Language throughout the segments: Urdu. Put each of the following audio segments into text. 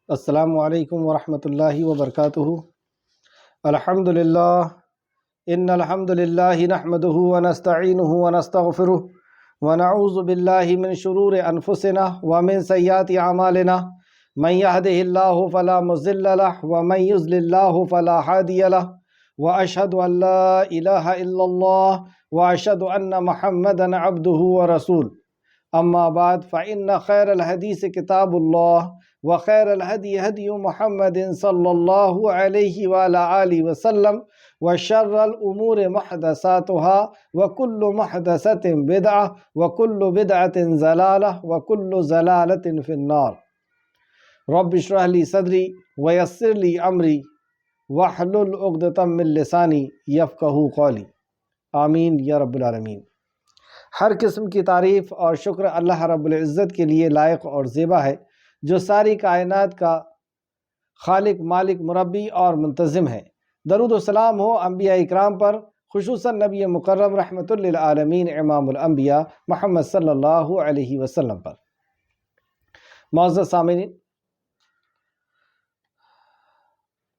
السلام علیکم ورحمۃ اللہ وبرکاتہ۔ الحمدللہ ان الحمدللہ نحمده ونستعینه ونستغفره ونعوذ باللہ من شرور انفسنا ومن سیئات اعمالنا من يهده الله فلا مضل له ومن يضلل الله فلا هادي له واشهد ان لا الہ الا اللہ واشهد ان محمدا عبده ورسولہ۔ اما بعد فإن خیر الحدیث کتاب اللہ وخیر الہدی ہدی محمد صلی اللہ علیہ وآلہ آلہ وسلم وشر الامور محدثاتها وکل محدثۃ بدعہ وکل بدعۃ ضلالہ وکل ضلالۃ فی النار۔ رب اشرح لی صدری ویسر لی امری واحلل عقدۃ من لسانی یفقہوا قولی، آمین یا رب العالمین۔ ہر قسم کی تعریف اور شکر اللہ رب العزت کے لیے لائق اور زیبا ہے، جو ساری کائنات کا خالق، مالک، مربی اور منتظم ہے۔ درود و سلام ہو انبیاء اکرام پر، خصوصاً نبی مکرم رحمۃ للعالمین امام الانبیاء محمد صلی اللہ علیہ وسلم پر۔ معزز سامعین،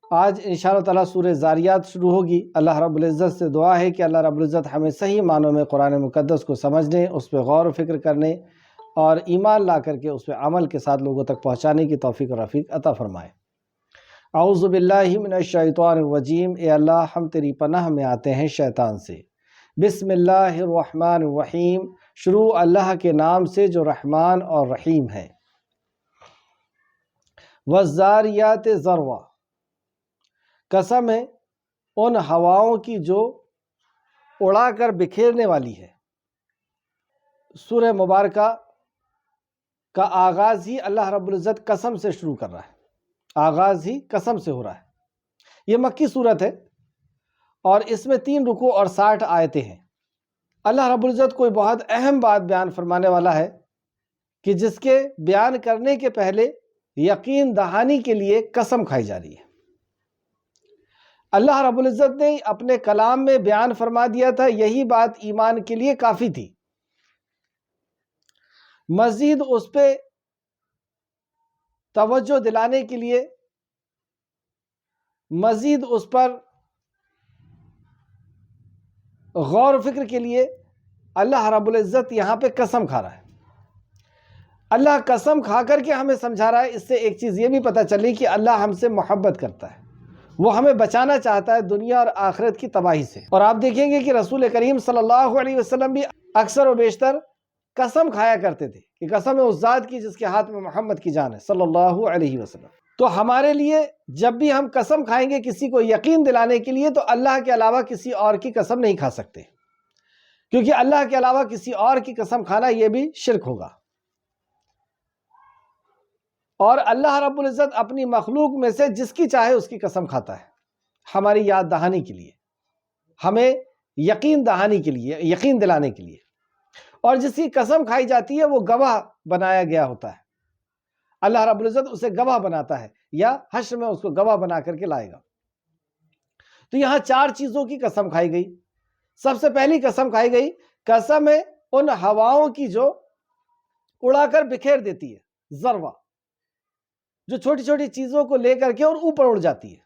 آج انشاءاللہ تعالیٰ سورہ زاریات شروع ہوگی۔ اللہ رب العزت سے دعا ہے کہ اللہ رب العزت ہمیں صحیح معنوں میں قرآن مقدس کو سمجھنے، اس پہ غور و فکر کرنے اور ایمان لا کر کے اس پہ عمل کے ساتھ لوگوں تک پہنچانے کی توفیق اور رفیق عطا فرمائے۔ اعوذ باللہ من الشیطان الرجیم، اے اللہ ہم تیری پناہ میں آتے ہیں شیطان سے۔ بسم اللہ الرحمن الرحیم، شروع اللہ کے نام سے جو رحمان اور رحیم ہے۔ والذاریات ذروا، قسم ہے ان ہواؤں کی جو اڑا کر بکھیرنے والی ہے۔ سورہ مبارکہ کا آغاز ہی اللہ رب العزت قسم سے شروع کر رہا ہے، آغاز ہی قسم سے ہو رہا ہے۔ یہ مکی صورت ہے اور اس میں 3 رکوع اور 60 آیتیں ہیں۔ اللہ رب العزت کوئی بہت اہم بات بیان فرمانے والا ہے کہ جس کے بیان کرنے کے پہلے یقین دہانی کے لیے قسم کھائی جا رہی ہے۔ اللہ رب العزت نے اپنے کلام میں بیان فرما دیا تھا، یہی بات ایمان کے لیے کافی تھی۔ مزید اس پہ توجہ دلانے کے لیے، مزید اس پر غور و فکر کے لیے اللہ رب العزت یہاں پہ قسم کھا رہا ہے۔ اللہ قسم کھا کر کے ہمیں سمجھا رہا ہے۔ اس سے ایک چیز یہ بھی پتہ چلی کہ اللہ ہم سے محبت کرتا ہے، وہ ہمیں بچانا چاہتا ہے دنیا اور آخرت کی تباہی سے۔ اور آپ دیکھیں گے کہ رسول کریم صلی اللہ علیہ وسلم بھی اکثر و بیشتر قسم کھایا کرتے تھے کہ قسم ہے اس ذات کی جس کے ہاتھ میں محمد کی جان ہے صلی اللہ علیہ وسلم۔ تو ہمارے لیے جب بھی ہم قسم کھائیں گے کسی کو یقین دلانے کے لیے، تو اللہ کے علاوہ کسی اور کی قسم نہیں کھا سکتے، کیونکہ اللہ کے علاوہ کسی اور کی قسم کھانا یہ بھی شرک ہوگا۔ اور اللہ رب العزت اپنی مخلوق میں سے جس کی چاہے اس کی قسم کھاتا ہے، ہماری یاد دہانی کے لیے، ہمیں یقین دہانی کے لیے، یقین دلانے کے لیے۔ اور جس کی قسم کھائی جاتی ہے وہ گواہ بنایا گیا ہوتا ہے، اللہ رب العزت اسے گواہ بناتا ہے یا حشر میں اس کو گواہ بنا کر کے لائے گا۔ تو یہاں 4 چیزوں کی قسم کھائی گئی۔ سب سے پہلی قسم کھائی گئی، قسم ہے ان ہواؤں کی جو اڑا کر بکھیر دیتی ہے، ذروا، جو چھوٹی چھوٹی چیزوں کو لے کر کے اور اوپر اڑ جاتی ہے۔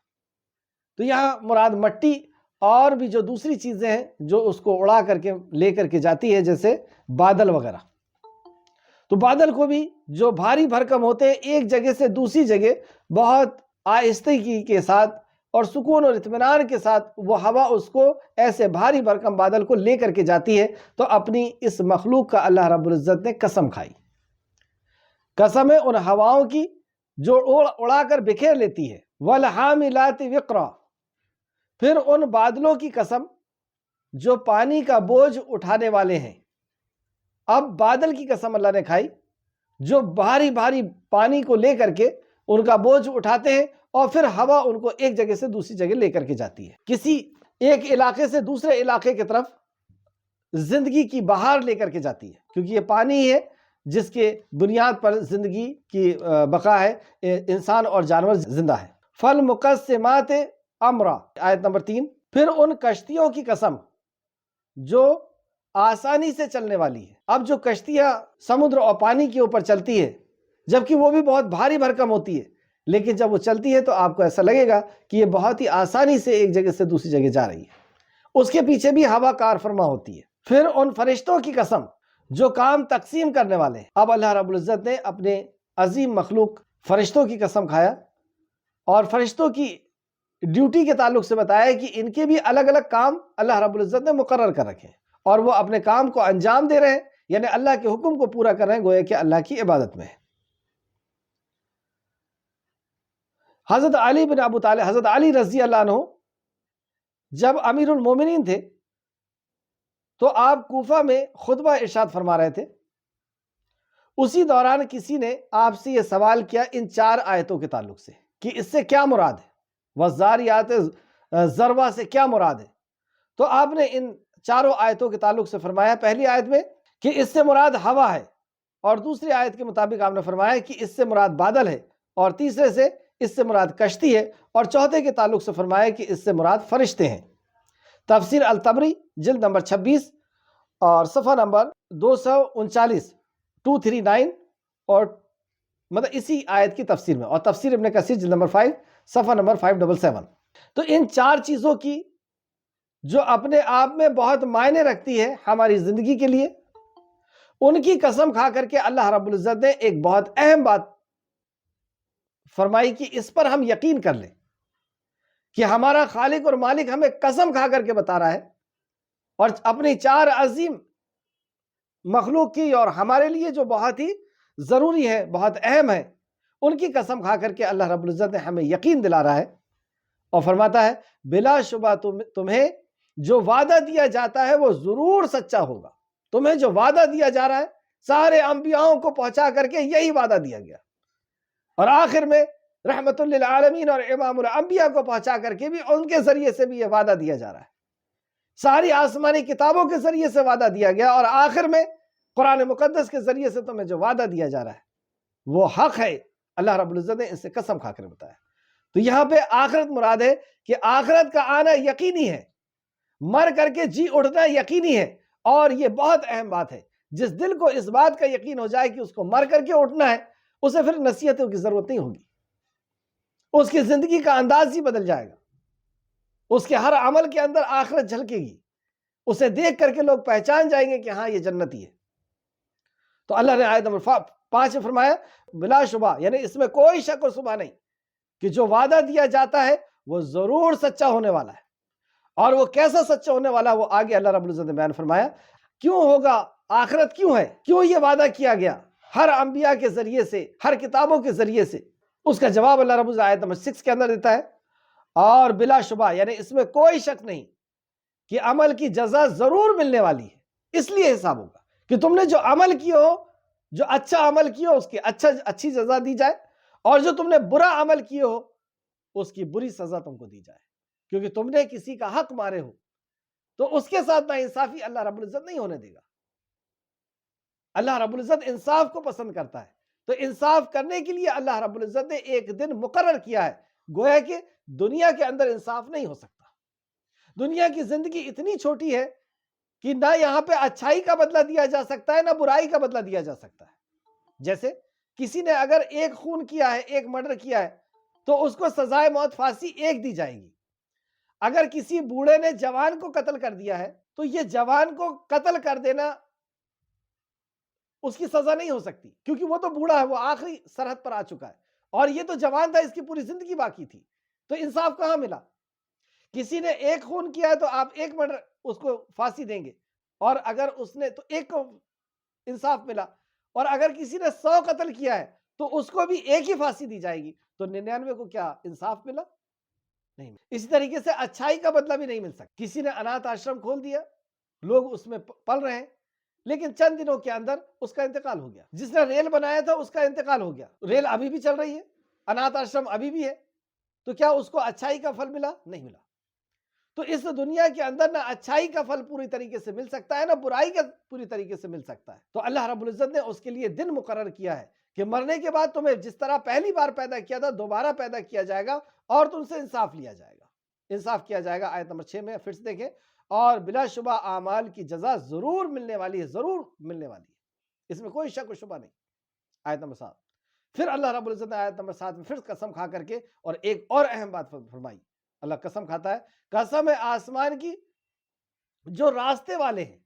تو یہاں مراد مٹی اور بھی جو دوسری چیزیں ہیں جو اس کو اڑا کر کے لے کر کے جاتی ہے، جیسے بادل وغیرہ۔ تو بادل کو بھی جو بھاری بھرکم ہوتے ہیں، ایک جگہ سے دوسری جگہ بہت آہستگی کے ساتھ اور سکون اور اطمینان کے ساتھ وہ ہوا اس کو ایسے بھاری بھرکم بادل کو لے کر کے جاتی ہے۔ تو اپنی اس مخلوق کا اللہ رب العزت نے قسم کھائی۔ قسم ہے ان ہواؤں کی جو اڑا کر بکھیر لیتی ہے۔ وَالْحَامِلَاتِ وِقْرًا، پھر ان بادلوں کی قسم جو پانی کا بوجھ اٹھانے والے ہیں۔ اب بادل کی قسم اللہ نے کھائی جو بھاری بھاری پانی کو لے کر کے ان کا بوجھ اٹھاتے ہیں، اور پھر ہوا ان کو ایک جگہ سے دوسری جگہ لے کر کے جاتی ہے، کسی ایک علاقے سے دوسرے علاقے کی طرف زندگی کی بہار لے کر کے جاتی ہے، کیونکہ یہ پانی ہی ہے جس کے بنیاد پر زندگی کی بقا ہے، انسان اور جانور زندہ ہے۔ فَالْمُقَسِّمَاتِ امرا، آیت نمبر 3۔ پھر ان کشتیوں کی قسم جو آسانی سے چلنے والی ہے۔ اب جو کشتیاں سمندر اور پانی کے اوپر چلتی ہے، جبکہ وہ بھی بہت بھاری بھرکم ہوتی ہے، لیکن جب وہ چلتی ہے تو آپ کو ایسا لگے گا کہ یہ بہت ہی آسانی سے ایک جگہ سے دوسری جگہ جا رہی ہے، اس کے پیچھے بھی ہوا کار فرما ہوتی ہے۔ پھر ان فرشتوں کی قسم جو کام تقسیم کرنے والے ہیں۔ اب اللہ رب العزت نے اپنے عظیم مخلوق فرشتوں کی قسم کھایا اور فرشتوں کی ڈیوٹی کے تعلق سے بتایا کہ ان کے بھی الگ الگ کام اللہ رب العزت نے مقرر کر رکھے ہیں اور وہ اپنے کام کو انجام دے رہے ہیں، یعنی اللہ کے حکم کو پورا کر رہے ہیں، گویا کہ اللہ کی عبادت میں ہے۔ حضرت علی بن ابو طالب، حضرت علی رضی اللہ عنہ جب امیر المومنین تھے تو آپ کوفہ میں خطبہ ارشاد فرما رہے تھے، اسی دوران کسی نے آپ سے یہ سوال کیا ان 4 آیتوں کے تعلق سے کہ اس سے کیا مراد ہے، والذاریات ذروا سے کیا مراد ہے؟ تو آپ نے ان 4 آیتوں کے تعلق سے فرمایا، پہلی آیت میں کہ اس سے مراد ہوا ہے، اور دوسری آیت کے مطابق آپ نے فرمایا کہ اس سے مراد بادل ہے، اور تیسرے سے اس سے مراد کشتی ہے، اور چوتھے کے تعلق سے فرمایا کہ اس سے مراد فرشتے ہیں۔ تفسیر الطبری جلد نمبر 26 اور صفحہ نمبر 239 239 اور مطلب اسی آیت کی تفسیر میں، اور تفسیر ابن کثیر جلد نمبر 5 صفحہ نمبر 577۔ تو ان 4 چیزوں کی جو اپنے آپ میں بہت معنی رکھتی ہے ہماری زندگی کے لیے، ان کی قسم کھا کر کے اللہ رب العزت نے ایک بہت اہم بات فرمائی کہ اس پر ہم یقین کر لیں کہ ہمارا خالق اور مالک ہمیں قسم کھا کر کے بتا رہا ہے، اور اپنی 4 عظیم مخلوق کی اور ہمارے لیے جو بہت ہی ضروری ہے، بہت اہم ہے، ان کی قسم کھا کر کے اللہ رب العزت نے ہمیں یقین دلا رہا ہے اور فرماتا ہے بلا شبہ تمہیں جو وعدہ دیا جاتا ہے وہ ضرور سچا ہوگا۔ تمہیں جو وعدہ دیا جا رہا ہے سارے انبیاؤں کو پہنچا کر کے یہی وعدہ دیا گیا، اور آخر میں رحمت للعالمین اور امام الانبیاء کو پہنچا کر کے بھی ان کے ذریعے سے بھی یہ وعدہ دیا جا رہا ہے، ساری آسمانی کتابوں کے ذریعے سے وعدہ دیا گیا، اور آخر میں قرآن مقدس کے ذریعے سے تمہیں جو وعدہ دیا جا رہا ہے وہ حق ہے۔ اللہ رب العزت نے اس سے قسم کھا کر بتایا۔ تو یہاں پہ آخرت مراد ہے کہ آخرت کا آنا یقینی ہے، مر کر کے جی اٹھنا یقینی ہے، اور یہ بہت اہم بات ہے۔ جس دل کو اس بات کا یقین ہو جائے کہ اس کو مر کر کے اٹھنا ہے، اسے پھر نصیحتوں کی ضرورت نہیں ہوگی، اس کی زندگی کا انداز ہی بدل جائے گا، اس کے ہر عمل کے اندر آخرت جھلکے گی، اسے دیکھ کر کے لوگ پہچان جائیں گے کہ ہاں یہ جنتی ہے۔ تو اللہ نے آیت نمبر 5 میں فرمایا بلا شبہ، یعنی اس میں کوئی شک و شبہ نہیں کہ جو وعدہ دیا جاتا ہے وہ ضرور سچا ہونے والا ہے، اور وہ کیسا سچا ہونے والا ہے وہ آگے اللہ رب العزت نے بیان فرمایا۔ کیوں ہوگا؟ آخرت کیوں ہے؟ کیوں یہ وعدہ کیا گیا ہر انبیاء کے ذریعے سے، ہر کتابوں کے ذریعے سے؟ اس کا جواب اللہ رب العزت آیت نمبر 6 کے اندر دیتا ہے، اور بلا شبہ یعنی اس میں کوئی شک نہیں کہ عمل کی جزا ضرور ملنے والی ہے، اس لیے حساب ہوگا کہ تم نے جو عمل کیا ہو، جو اچھا عمل کیا ہو اس کی اچھی جزا دی جائے، اور جو تم نے برا عمل کیا ہو اس کی بری سزا تم کو دی جائے، کیونکہ تم نے کسی کا حق مارے ہو تو اس کے ساتھ ناانصافی اللہ رب العزت نہیں ہونے دے گا۔ اللہ رب العزت انصاف کو پسند کرتا ہے، تو انصاف کرنے کے لیے اللہ رب العزت نے ایک دن مقرر کیا ہے، گویا کہ دنیا کے اندر انصاف نہیں ہو سکتا۔ دنیا کی زندگی اتنی چھوٹی ہے کہ نہ یہاں پہ اچھائی کا بدلہ دیا جا سکتا ہے، نہ برائی کا بدلہ دیا جا سکتا ہے۔ جیسے کسی نے اگر ایک خون کیا ہے، ایک مرڈر کیا ہے، تو اس کو سزائے موت پھانسی ایک دی جائے گی۔ اگر کسی بوڑھے نے جوان کو قتل کر دیا ہے تو یہ جوان کو قتل کر دینا اس کی سزا نہیں ہو سکتی، کیونکہ وہ تو بوڑھا ہے، وہ آخری سرحد پر آ چکا ہے، اور یہ تو جوان تھا، اس کی پوری زندگی باقی تھی، تو انصاف کہاں ملا؟ کسی نے ایک خون کیا ہے تو آپ ایک مرڈر اس کو پھانسی دیں گے، اور اگر اس نے تو ایک کو انصاف ملا، اور اگر کسی نے 100 قتل کیا ہے تو اس کو بھی ایک ہی پھانسی دی جائے گی، تو 99 کو کیا انصاف ملا؟ نہیں۔ اسی طریقے سے اچھائی کا بدلہ بھی نہیں مل سکتا۔ کسی نے اناتھ آشرم کھول دیا، لوگ اس میں پل رہے ہیں، لیکن چند دنوں کے اندر اس کا انتقال ہو گیا۔ جس نے ریل بنایا تھا اس کا انتقال ہو گیا، ریل ابھی بھی چل رہی ہے، اناتھ آشرم ابھی بھی ہے، تو کیا اس کو اچھائی کا پھل ملا؟ نہیں ملا۔ تو اس دنیا کے اندر نہ اچھائی کا پھل پوری طریقے سے مل سکتا ہے، نہ برائی کا پوری طریقے سے مل سکتا ہے۔ تو اللہ رب العزت نے اس کے لیے دن مقرر کیا ہے کہ مرنے کے بعد تمہیں جس طرح پہلی بار پیدا کیا تھا دوبارہ پیدا کیا جائے گا، اور تم سے انصاف لیا جائے گا، انصاف کیا جائے گا۔ آیت نمبر 6 میں پھر سے دیکھیں، اور بلا شبہ اعمال کی جزا ضرور ملنے والی ہے، ضرور ملنے والی ہے، اس میں کوئی شک و شبہ نہیں۔ آیت نمبر 7، پھر اللہ رب العزت نے آیت نمبر 7 میں پھر قسم کھا کر کے اور ایک اور اہم بات فرمائی. اللہ قسم کھاتا ہے, قسم ہے آسمان کی جو راستے والے ہیں,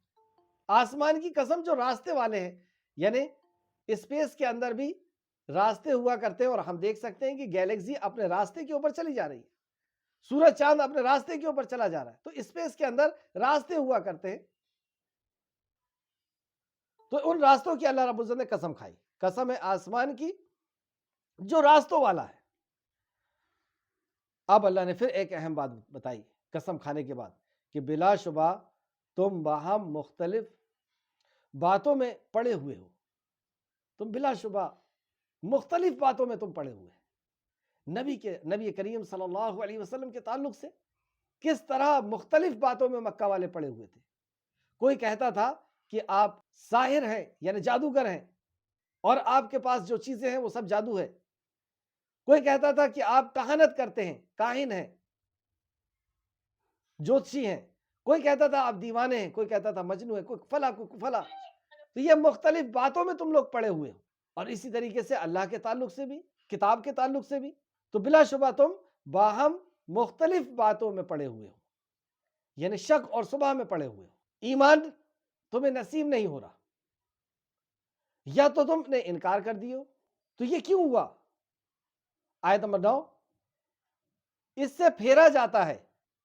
آسمان کی قسم جو راستے والے ہیں. یعنی اسپیس کے اندر بھی راستے ہوا کرتے ہیں, اور ہم دیکھ سکتے ہیں کہ گیلیکسی اپنے راستے کے اوپر چلی جا رہی ہے, سورج چاند اپنے راستے کے اوپر چلا جا رہا ہے. تو اسپیس کے اندر راستے ہوا کرتے ہیں, تو ان راستوں کی اللہ رب العزت نے قسم کھائی. قسم ہے آسمان کی جو راستوں والا ہے. اب اللہ نے پھر ایک اہم بات بتائی قسم کھانے کے بعد, کہ بلا شبہ تم باہم مختلف باتوں میں پڑے ہوئے ہو. تم بلا شبہ مختلف باتوں میں تم پڑے ہوئے ہیں. نبی کریم صلی اللہ علیہ وسلم کے تعلق سے کس طرح مختلف باتوں میں مکہ والے پڑے ہوئے تھے. کوئی کہتا تھا کہ آپ ساحر ہیں, یعنی جادوگر ہیں, اور آپ کے پاس جو چیزیں ہیں وہ سب جادو ہے. کوئی کہتا تھا کہ آپ کہانت کرتے ہیں, کاہن ہیں, جوتشی ہیں. کوئی کہتا تھا آپ دیوانے ہیں, کوئی کہتا تھا مجنون ہے, کوئی فلاں کوئی فلاں. تو یہ مختلف باتوں میں تم لوگ پڑے ہوئے ہو, اور اسی طریقے سے اللہ کے تعلق سے بھی, کتاب کے تعلق سے بھی. تو بلا شبہ تم باہم مختلف باتوں میں پڑے ہوئے ہو, یعنی شک اور شبہ میں پڑے ہوئے ہو. ایمان تمہیں نصیب نہیں ہو رہا, یا تو تم نے انکار کر دیو. تو یہ کیوں ہوا؟ آیت نمبر 9, اس سے پھیرا جاتا ہے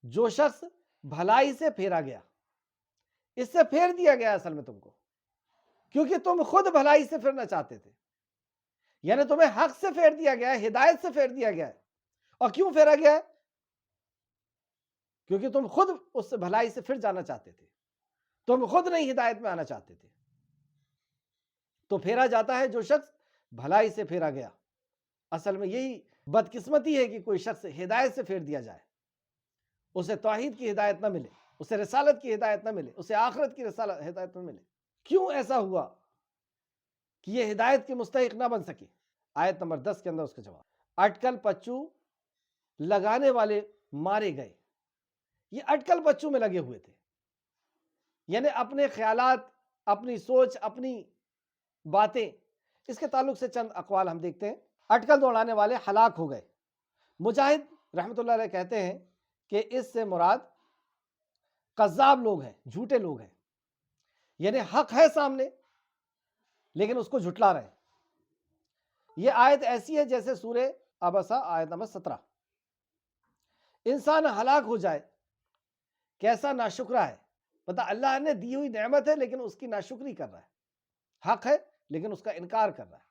جو شخص بھلائی سے پھیرا گیا. اس سے پھیر دیا گیا اصل میں تم کو, کیونکہ تم خود بھلائی سے پھرنا چاہتے تھے. یعنی تمہیں حق سے پھیر دیا گیا ہے, ہدایت سے پھیر دیا گیا ہے. اور کیوں پھیرا گیا ہے؟ کیونکہ تم خود اس سے بھلائی سے پھر جانا چاہتے تھے, تم خود نہیں ہدایت میں آنا چاہتے تھے. تو پھیرا جاتا ہے جو شخص بھلائی سے پھیرا گیا. اصل میں یہی بدقسمتی ہے کہ کوئی شخص ہدایت سے پھیر دیا جائے, اسے توحید کی ہدایت نہ ملے, اسے رسالت کی ہدایت نہ ملے, اسے آخرت کی ہدایت نہ ملے. کیوں ایسا ہوا کہ یہ ہدایت کے مستحق نہ بن سکے؟ آیت نمبر 10 کے اندر اس کا جواب, اٹکل پچو لگانے والے مارے گئے. یہ اٹکل پچو میں لگے ہوئے تھے, یعنی اپنے خیالات, اپنی سوچ, اپنی باتیں. اس کے تعلق سے چند اقوال ہم دیکھتے ہیں. اٹکل دوڑانے والے ہلاک ہو گئے. مجاہد رحمۃ اللہ علیہ کہتے ہیں کہ اس سے مراد کذاب لوگ ہیں, جھوٹے لوگ ہیں. یعنی حق ہے سامنے لیکن اس کو جھٹلا رہے ہیں. یہ آیت ایسی ہے جیسے سورہ عبسہ آیت نمبر 17. انسان ہلاک ہو جائے, کیسا ناشکرا ہے. پتہ اللہ نے دی ہوئی نعمت ہے لیکن اس کی ناشکری کر رہا ہے. حق ہے لیکن اس کا انکار کر رہا ہے.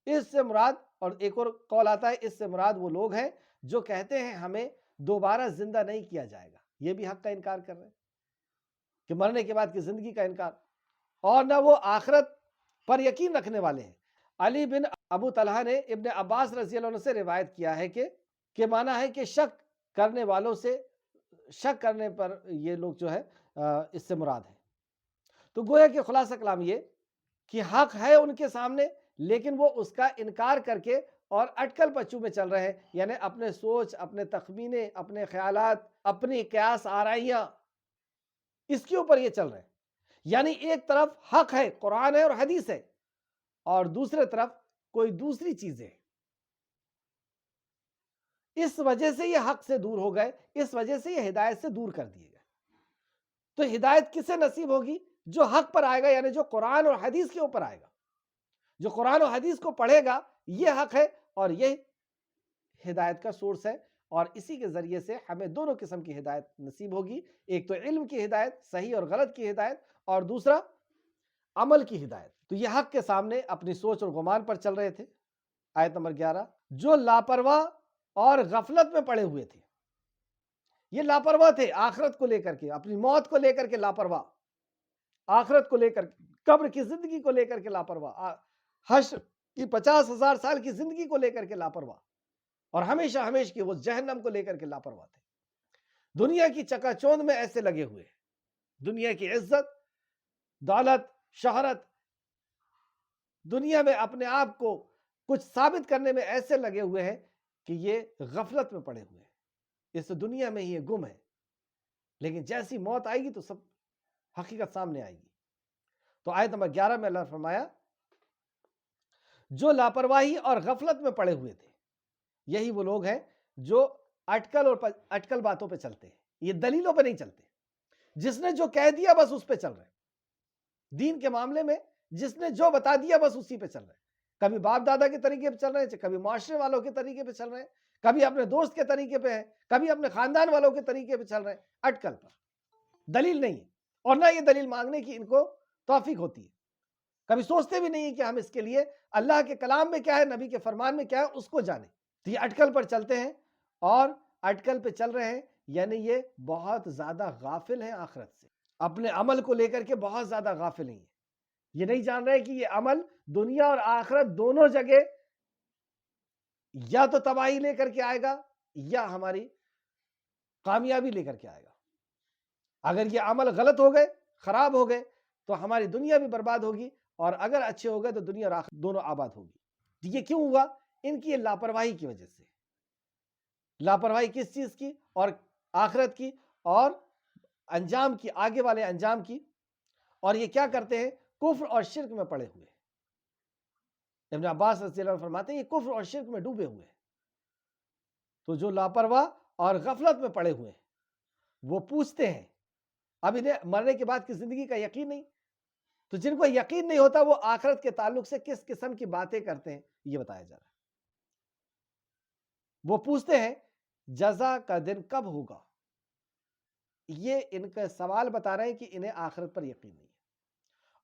اس سے مراد, اور ایک اور قول آتا ہے, اس سے مراد وہ لوگ ہیں جو کہتے ہیں ہمیں دوبارہ زندہ نہیں کیا جائے گا. یہ بھی حق کا انکار کر رہے ہیں کہ مرنے کے بعد کی زندگی کا انکار. اور نہ وہ آخرت پر یقین رکھنے والے ہیں. علی بن ابو طلحہ نے ابن عباس رضی اللہ عنہ سے روایت کیا ہے کہ مانا ہے کہ شک کرنے والوں سے, شک کرنے پر یہ لوگ جو ہے اس سے مراد ہے. تو گویا کہ خلاصہ کلام یہ کہ حق ہے ان کے سامنے لیکن وہ اس کا انکار کر کے اور اٹکل پچو میں چل رہے ہیں. یعنی اپنے سوچ, اپنے تخمینے, اپنے خیالات, اپنی قیاس آرائیاں, اس کے اوپر یہ چل رہے ہیں. یعنی ایک طرف حق ہے, قرآن ہے اور حدیث ہے, اور دوسرے طرف کوئی دوسری چیزیں. اس وجہ سے یہ حق سے دور ہو گئے, اس وجہ سے یہ ہدایت سے دور کر دیے گئے. تو ہدایت کسے نصیب ہوگی؟ جو حق پر آئے گا, یعنی جو قرآن اور حدیث کے اوپر آئے گا. جو قرآن و حدیث کو پڑھے گا یہ حق ہے اور یہ ہدایت کا سورس ہے. اور اسی کے ذریعے سے ہمیں دونوں قسم کی ہدایت نصیب ہوگی. ایک تو علم کی ہدایت, صحیح اور غلط کی ہدایت, اور دوسرا عمل کی ہدایت. تو یہ حق کے سامنے اپنی سوچ اور گمان پر چل رہے تھے. آیت نمبر 11, جو لاپرواہ اور غفلت میں پڑے ہوئے تھے. یہ لاپرواہ تھے آخرت کو لے کر کے, اپنی موت کو لے کر کے لاپرواہ, آخرت کو لے کر, قبر کی زندگی کو لے کر کے لاپرواہ, حشر کی 50,000 سال کی زندگی کو لے کر کے لاپرواہ, اور ہمیشہ ہمیشہ کی وہ جہنم کو لے کر کے لاپرواہ تھے. دنیا کی چکا چوند میں ایسے لگے ہوئے, دنیا کی عزت, دولت, شہرت, دنیا میں اپنے آپ کو کچھ ثابت کرنے میں ایسے لگے ہوئے ہیں کہ یہ غفلت میں پڑے ہوئے ہیں. اس دنیا میں ہی یہ گم ہے, لیکن جیسی موت آئے گی تو سب حقیقت سامنے آئے گی. تو آیت نمبر 11 میں اللہ نے فرمایا, جو لاپرواہی اور غفلت میں پڑے ہوئے تھے، یہی وہ لوگ ہیں جو اٹکل باتوں پہ چلتے ہیں، یہ دلیلوں پہ نہیں چلتے۔ جس نے جو کہہ دیا بس اس پہ چل رہے ہیں، دین کے معاملے میں جس نے جو بتا دیا بس اسی پہ چل رہے ہیں۔ کبھی باپ دادا کے طریقے پہ چل رہے ہیں، کبھی معاشرے والوں کے طریقے پہ چل رہے ہیں، کبھی اپنے دوست کے طریقے پہ ہیں، کبھی اپنے خاندان والوں کے طریقے پہ چل رہے ہیں، اٹکل پر، دلیل نہیں ہے، اور نہ یہ دلیل مانگنے کی ان کو توفیق ہوتی ہے۔ کبھی سوچتے بھی نہیں کہ ہم اس کے لیے اللہ کے کلام میں کیا ہے، نبی کے فرمان میں کیا ہے، اس کو جانیں۔ تو یہ اٹکل پر چلتے ہیں، اور اٹکل پہ چل رہے ہیں یعنی یہ بہت زیادہ غافل ہیں آخرت سے، اپنے عمل کو لے کر کے بہت زیادہ غافل ہیں۔ یہ نہیں جان رہے کہ یہ عمل دنیا اور آخرت دونوں جگہ یا تو تباہی لے کر کے آئے گا یا ہماری کامیابی لے کر کے آئے گا۔ اگر یہ عمل غلط ہو گئے، خراب ہو گئے، تو ہماری دنیا بھی برباد ہوگی، اور اگر اچھے ہو گئے تو دنیا اور آخرت دونوں آباد ہوگی۔ یہ کیوں ہوا؟ ان کی لاپرواہی کی وجہ سے۔ لاپرواہی کس چیز کی؟ اور آخرت کی، اور انجام کی، آگے والے انجام کی۔ اور یہ کیا کرتے ہیں؟ کفر اور شرک میں پڑے ہوئے۔ ابن عباس رضی اللہ عنہ فرماتے ہیں یہ کفر اور شرک میں ڈوبے ہوئے ہیں۔ تو جو لاپرواہ اور غفلت میں پڑے ہوئے ہیں وہ پوچھتے ہیں، اب انہیں مرنے کے بعد کی زندگی کا یقین نہیں، تو جن کو یقین نہیں ہوتا وہ آخرت کے تعلق سے کس قسم کی باتیں کرتے ہیں، یہ بتایا جا رہا ہے۔ وہ پوچھتے ہیں جزا کا دن کب ہوگا؟ یہ ان کا سوال بتا رہے ہیں کہ انہیں آخرت پر یقین نہیں ہے،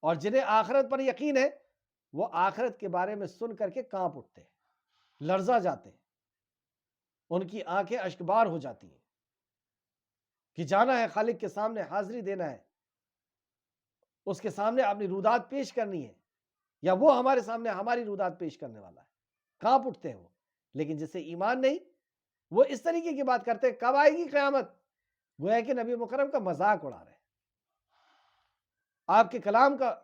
اور جنہیں آخرت پر یقین ہے وہ آخرت کے بارے میں سن کر کے کانپ اٹھتے ہیں، لرزا جاتے ہیں، ان کی آنکھیں اشکبار ہو جاتی ہیں کہ جانا ہے خالق کے سامنے، حاضری دینا ہے، اس کے سامنے اپنی رودات پیش کرنی ہے، یا وہ ہمارے سامنے ہماری رودات پیش کرنے والا ہے۔ کانپ اٹھتے ہیں وہ۔ لیکن جسے ایمان نہیں، وہ اس طریقے کی بات کرتے ہیں، کب آئے گی قیامت؟ گویا کہ نبی مکرم کا مذاق اڑا رہے ہیں، آپ کے کلام کا،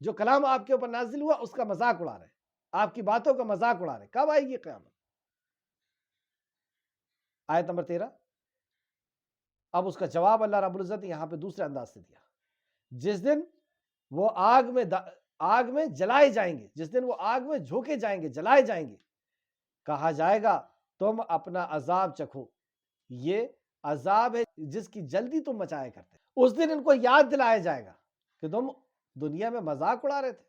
جو کلام آپ کے اوپر نازل ہوا اس کا مذاق اڑا رہے ہیں، آپ کی باتوں کا مذاق اڑا رہے ہیں۔ کب آئے گی قیامت؟ آیت نمبر 13۔ اب اس کا جواب اللہ رب العزت نے یہاں پہ دوسرے انداز سے دیا۔ جس دن وہ آگ میں جلائے جائیں گے، جس دن وہ آگ میں جھونکے جائیں گے، جلائے جائیں گے، کہا جائے گا تم اپنا عذاب چکھو، یہ عذاب ہے جس کی جلدی تم مچایا کرتے۔ اس دن ان کو یاد دلایا جائے گا کہ تم دنیا میں مذاق اڑا رہے تھے،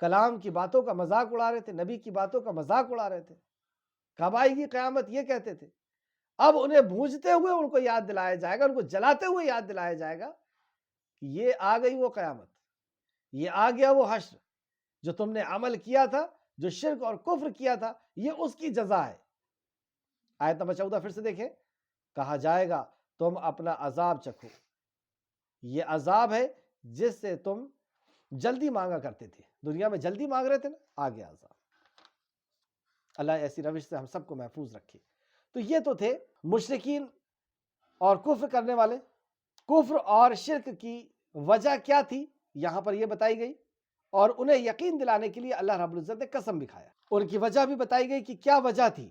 کلام کی باتوں کا مذاق اڑا رہے تھے، نبی کی باتوں کا مذاق اڑا رہے تھے، کب آئے گی قیامت یہ کہتے تھے۔ اب انہیں بھونجتے ہوئے ان کو یاد دلایا جائے گا، ان کو جلاتے ہوئے یاد دلایا جائے گا کہ یہ آ گئی وہ قیامت، یہ آ گیا وہ حشر، جو تم نے عمل کیا تھا، جو شرک اور کفر کیا تھا، یہ اس کی جزا ہے۔ آیت نمبر 14 پھر سے دیکھیں، کہا جائے گا تم اپنا عذاب چکھو، یہ عذاب ہے جس سے تم جلدی مانگا کرتے تھے، دنیا میں جلدی مانگ رہے تھے نا، آ گیا عذاب۔ اللہ ایسی روش سے ہم سب کو محفوظ رکھے۔ تو یہ تو تھے مشرکین اور کفر کرنے والے۔ کفر اور شرک کی وجہ کیا تھی یہاں پر یہ بتائی گئی، اور انہیں یقین دلانے کے لیے اللہ رب العزت نے قسم بھی کھایا، ان کی وجہ بھی بتائی گئی کہ کیا وجہ تھی۔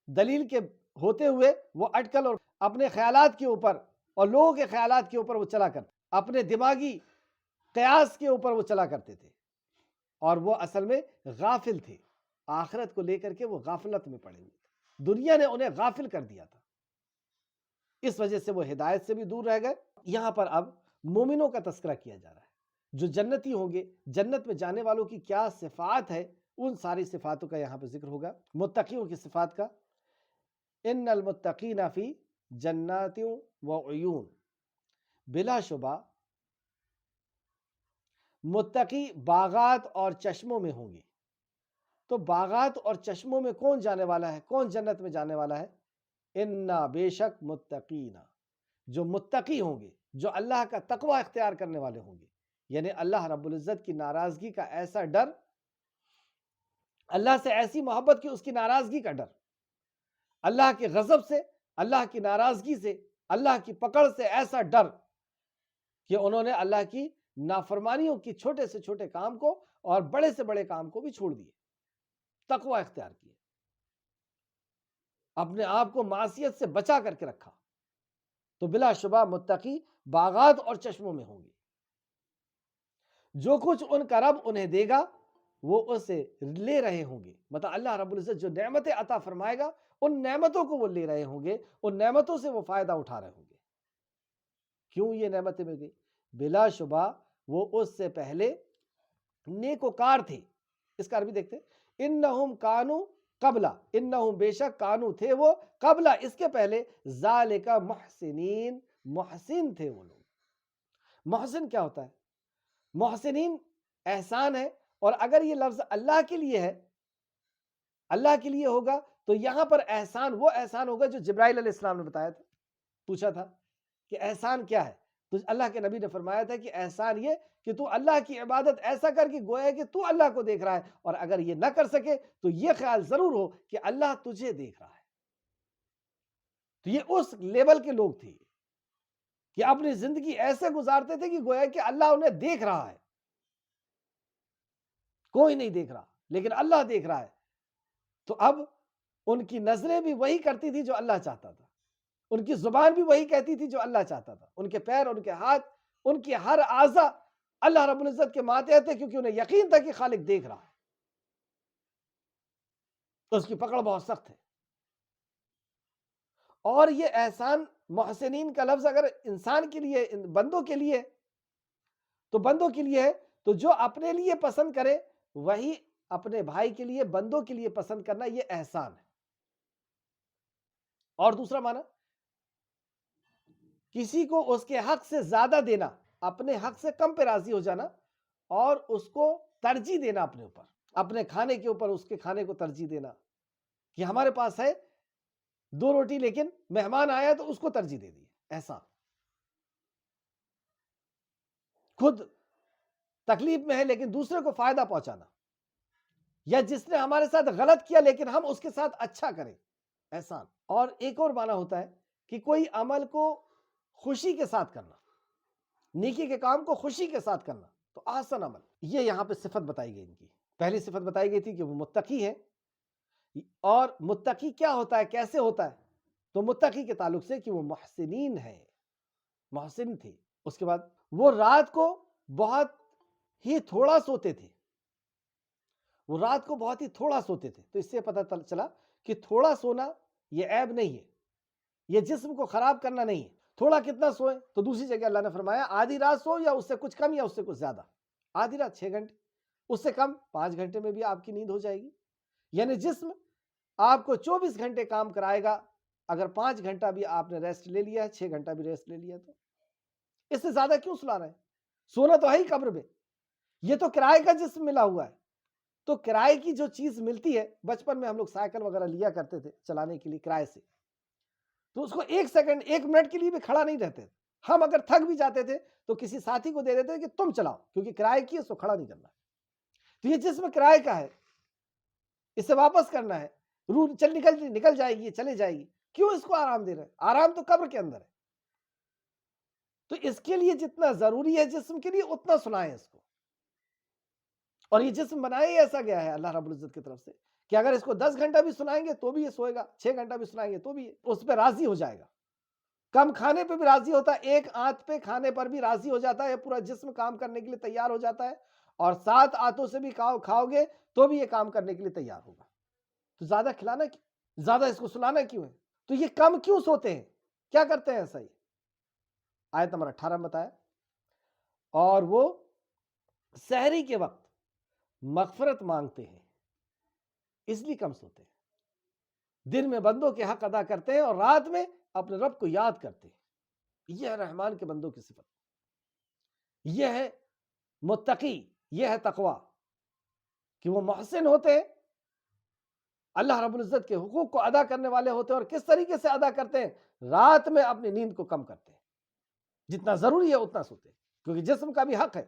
دلیل کے ہوتے ہوئے وہ اٹکل اور اپنے خیالات کے اوپر اور لوگوں کے خیالات کے اوپر وہ چلا کرتے، اپنے دماغی قیاس کے اوپر وہ چلا کرتے تھے، اور وہ اصل میں غافل تھے، آخرت کو لے کر کے وہ غافلت میں پڑے ہوئے تھے، دنیا نے انہیں غافل کر دیا تھا، اس وجہ سے وہ ہدایت سے بھی دور رہ گئے۔ یہاں پر اب مومنوں کا تذکرہ کیا جا رہا ہے، جو جنتی ہوں گے، جنت میں جانے والوں کی کیا صفات ہے، ان ساری صفاتوں کا یہاں پہ ذکر ہوگا، متقیوں کی صفات کا۔ ان المتقین فی جنات و عیون، بلا شبہ متقی باغات اور چشموں میں ہوں گے۔ تو باغات اور چشموں میں کون جانے والا ہے، کون جنت میں جانے والا ہے؟ انا بے شک متقین، جو متقی ہوں گے، جو اللہ کا تقوی اختیار کرنے والے ہوں گے، یعنی اللہ رب العزت کی ناراضگی کا ایسا ڈر، اللہ سے ایسی محبت کہ اس کی ناراضگی کا ڈر، اللہ کے غضب سے، اللہ کی ناراضگی سے، اللہ کی پکڑ سے ایسا ڈر کہ انہوں نے اللہ کی نافرمانیوں کی چھوٹے سے چھوٹے کام کو اور بڑے سے بڑے کام کو بھی چھوڑ دیے، تقوی اختیار کیے، اپنے آپ کو معصیت سے بچا کر کے رکھا، تو بلا شبہ متقی باغات اور چشموں میں ہوں گے۔ جو کچھ ان کا رب انہیں دے گا وہ اسے لے رہے ہوں گے. مطلب اللہ رب العزت جو نعمتیں عطا فرمائے گا ان نعمتوں کو وہ لے رہے ہوں گے, ان نعمتوں سے وہ فائدہ اٹھا رہے ہوں گے. کیوں یہ نعمتیں مل گئی؟ بلا شبہ وہ اس سے پہلے نیکوکار تھے. اس کا عربی دیکھتے ہیں, انہم کانو قبلہ, انہم بے شک کانو تھے وہ, قبلہ اس کے پہلے, ذالک محسنین محسن تھے وہ لوگ. محسن کیا ہوتا ہے؟ محسنین احسان ہے, اور اگر یہ لفظ اللہ کے لیے ہے, اللہ کے لیے ہوگا تو یہاں پر احسان وہ احسان ہوگا جو جبرائیل علیہ السلام نے بتایا تھا, پوچھا تھا کہ احسان کیا ہے, تو اللہ کے نبی نے فرمایا تھا کہ احسان یہ کہ تو اللہ کی عبادت ایسا کر کے گویا کہ تو اللہ کو دیکھ رہا ہے, اور اگر یہ نہ کر سکے تو یہ خیال ضرور ہو کہ اللہ تجھے دیکھ رہا ہے. تو یہ اس لیول کے لوگ تھے کہ اپنی زندگی ایسے گزارتے تھے کہ گویا کہ اللہ انہیں دیکھ رہا ہے. کوئی نہیں دیکھ رہا لیکن اللہ دیکھ رہا ہے. تو اب ان کی نظریں بھی وہی کرتی تھی جو اللہ چاہتا تھا, ان کی زبان بھی وہی کہتی تھی جو اللہ چاہتا تھا, ان کے پیر, ان کے ہاتھ, ان کی ہر اعضا اللہ رب العزت کے ماتحت ہے, کیونکہ انہیں یقین تھا کہ خالق دیکھ رہا ہے. اس کی پکڑ بہت سخت ہے. اور یہ احسان محسنین کا لفظ اگر انسان کے لیے, بندوں کے لیے, تو بندوں کے لیے ہے, تو جو اپنے لیے پسند کرے وہی اپنے بھائی کے لیے, بندوں کے لیے پسند کرنا, یہ احسان ہے. اور دوسرا معنی, کسی کو اس کے حق سے زیادہ دینا, اپنے حق سے کم پہ راضی ہو جانا, اور اس کو ترجیح دینا اپنے اوپر, اپنے کھانے کے اوپر اس کے کھانے کو ترجیح دینا, کہ ہمارے پاس ہے 2 روٹی لیکن مہمان آیا تو اس کو ترجیح دے دی. احسان. خود تکلیف میں ہے لیکن دوسرے کو فائدہ پہنچانا, یا جس نے ہمارے ساتھ غلط کیا لیکن ہم اس کے ساتھ اچھا کریں, احسان. اور ایک اور معنی ہوتا ہے کہ کوئی عمل کو خوشی کے ساتھ کرنا, نیکی کے کام کو خوشی کے ساتھ کرنا, تو احسن عمل. یہ یہاں پہ صفت بتائی گئی ان کی. پہلی صفت بتائی گئی تھی کہ وہ متقی ہے, اور متقی کیا ہوتا ہے, کیسے ہوتا ہے, تو متقی کے تعلق سے کہ وہ محسنین ہے, محسن تھے. اس کے بعد وہ رات کو بہت ہی تھوڑا سوتے تھے, وہ رات کو بہت ہی تھوڑا سوتے تھے. تو اس سے پتہ چلا کہ تھوڑا سونا یہ عیب نہیں ہے, یہ جسم کو خراب کرنا نہیں ہے. تھوڑا کتنا سوئیں, تو دوسری جگہ اللہ نے فرمایا آدھی رات سو, یا اس سے کچھ کم یا اس سے کچھ زیادہ. آدھی رات 6 گھنٹے, اس سے کم 5 گھنٹے میں بھی آپ کی نیند ہو جائے گی. یعنی جسم آپ کو 24 گھنٹے کام کرائے گا, اگر 5 گھنٹہ بھی آپ نے ریسٹ لے لیا, 6 گھنٹہ بھی ریسٹ لے لیا, تو اس سے زیادہ کیوں سلا رہے ہیں؟ سونا تو ہے ہی قبر میں, یہ تو کرائے کا جسم ملا ہوا ہے. تو کرائے کی جو چیز ملتی ہے, بچپن میں ہم لوگ سائیکل وغیرہ لیا کرتے تھے چلانے کے لیے کرائے سے, تو اس کو 1 سیکنڈ 1 منٹ کے لیے بھی کھڑا نہیں رہتے. ہم اگر تھک بھی جاتے تھے تو کسی ساتھی کو دے دیتے کہ تم چلاؤ, کیونکہ کرائے کی ہے, اس کو کھڑا نہیں کرنا. تو یہ جسم کرائے کا ہے, اسے واپس کرنا ہے, روح نکل جائے گی, چلے جائے گی, کیوں اس کو آرام دے رہے ہیں؟ آرام تو قبر کے اندر ہے. تو اس کے لیے جتنا ضروری ہے جسم کے لیے اتنا سنائیں اس کو. اور یہ جسم بنایا ہی ایسا گیا ہے اللہ رب العزت کی طرف سے کہ اگر اس کو 10 گھنٹہ بھی سنائیں گے تو بھی یہ سوئے گا, 6 گھنٹہ بھی سنائیں گے تو بھی اس پہ راضی ہو جائے گا. کم کھانے پہ بھی راضی ہوتا ہے, 1 آنت پہ کھانے پر بھی راضی ہو جاتا ہے, پورا جسم کام کرنے کے لیے تیار ہو جاتا ہے. اور 7 آنتوں سے بھی کھاؤ گے تو بھی یہ کام کرنے کے لیے تیار ہوگا. تو زیادہ کھلانا کیوں, زیادہ اس کو سلانا کیوں ہے؟ تو یہ کم کیوں سوتے ہیں, کیا کرتے ہیں ایسا؟ ہی آیت نمبر 18 میں بتایا, اور وہ سحری کے وقت مغفرت مانگتے ہیں, اس لیے کم سوتے ہیں. دن میں بندوں کے حق ادا کرتے ہیں اور رات میں اپنے رب کو یاد کرتے ہیں. یہ ہے رحمان کے بندوں کی صفت, یہ ہے متقی, یہ ہے تقوی, کہ وہ محسن ہوتے ہیں, اللہ رب العزت کے حقوق کو ادا کرنے والے ہوتے ہیں. اور کس طریقے سے ادا کرتے ہیں؟ رات میں اپنی نیند کو کم کرتے ہیں, جتنا ضروری ہے اتنا سوتے ہیں, کیونکہ جسم کا بھی حق ہے.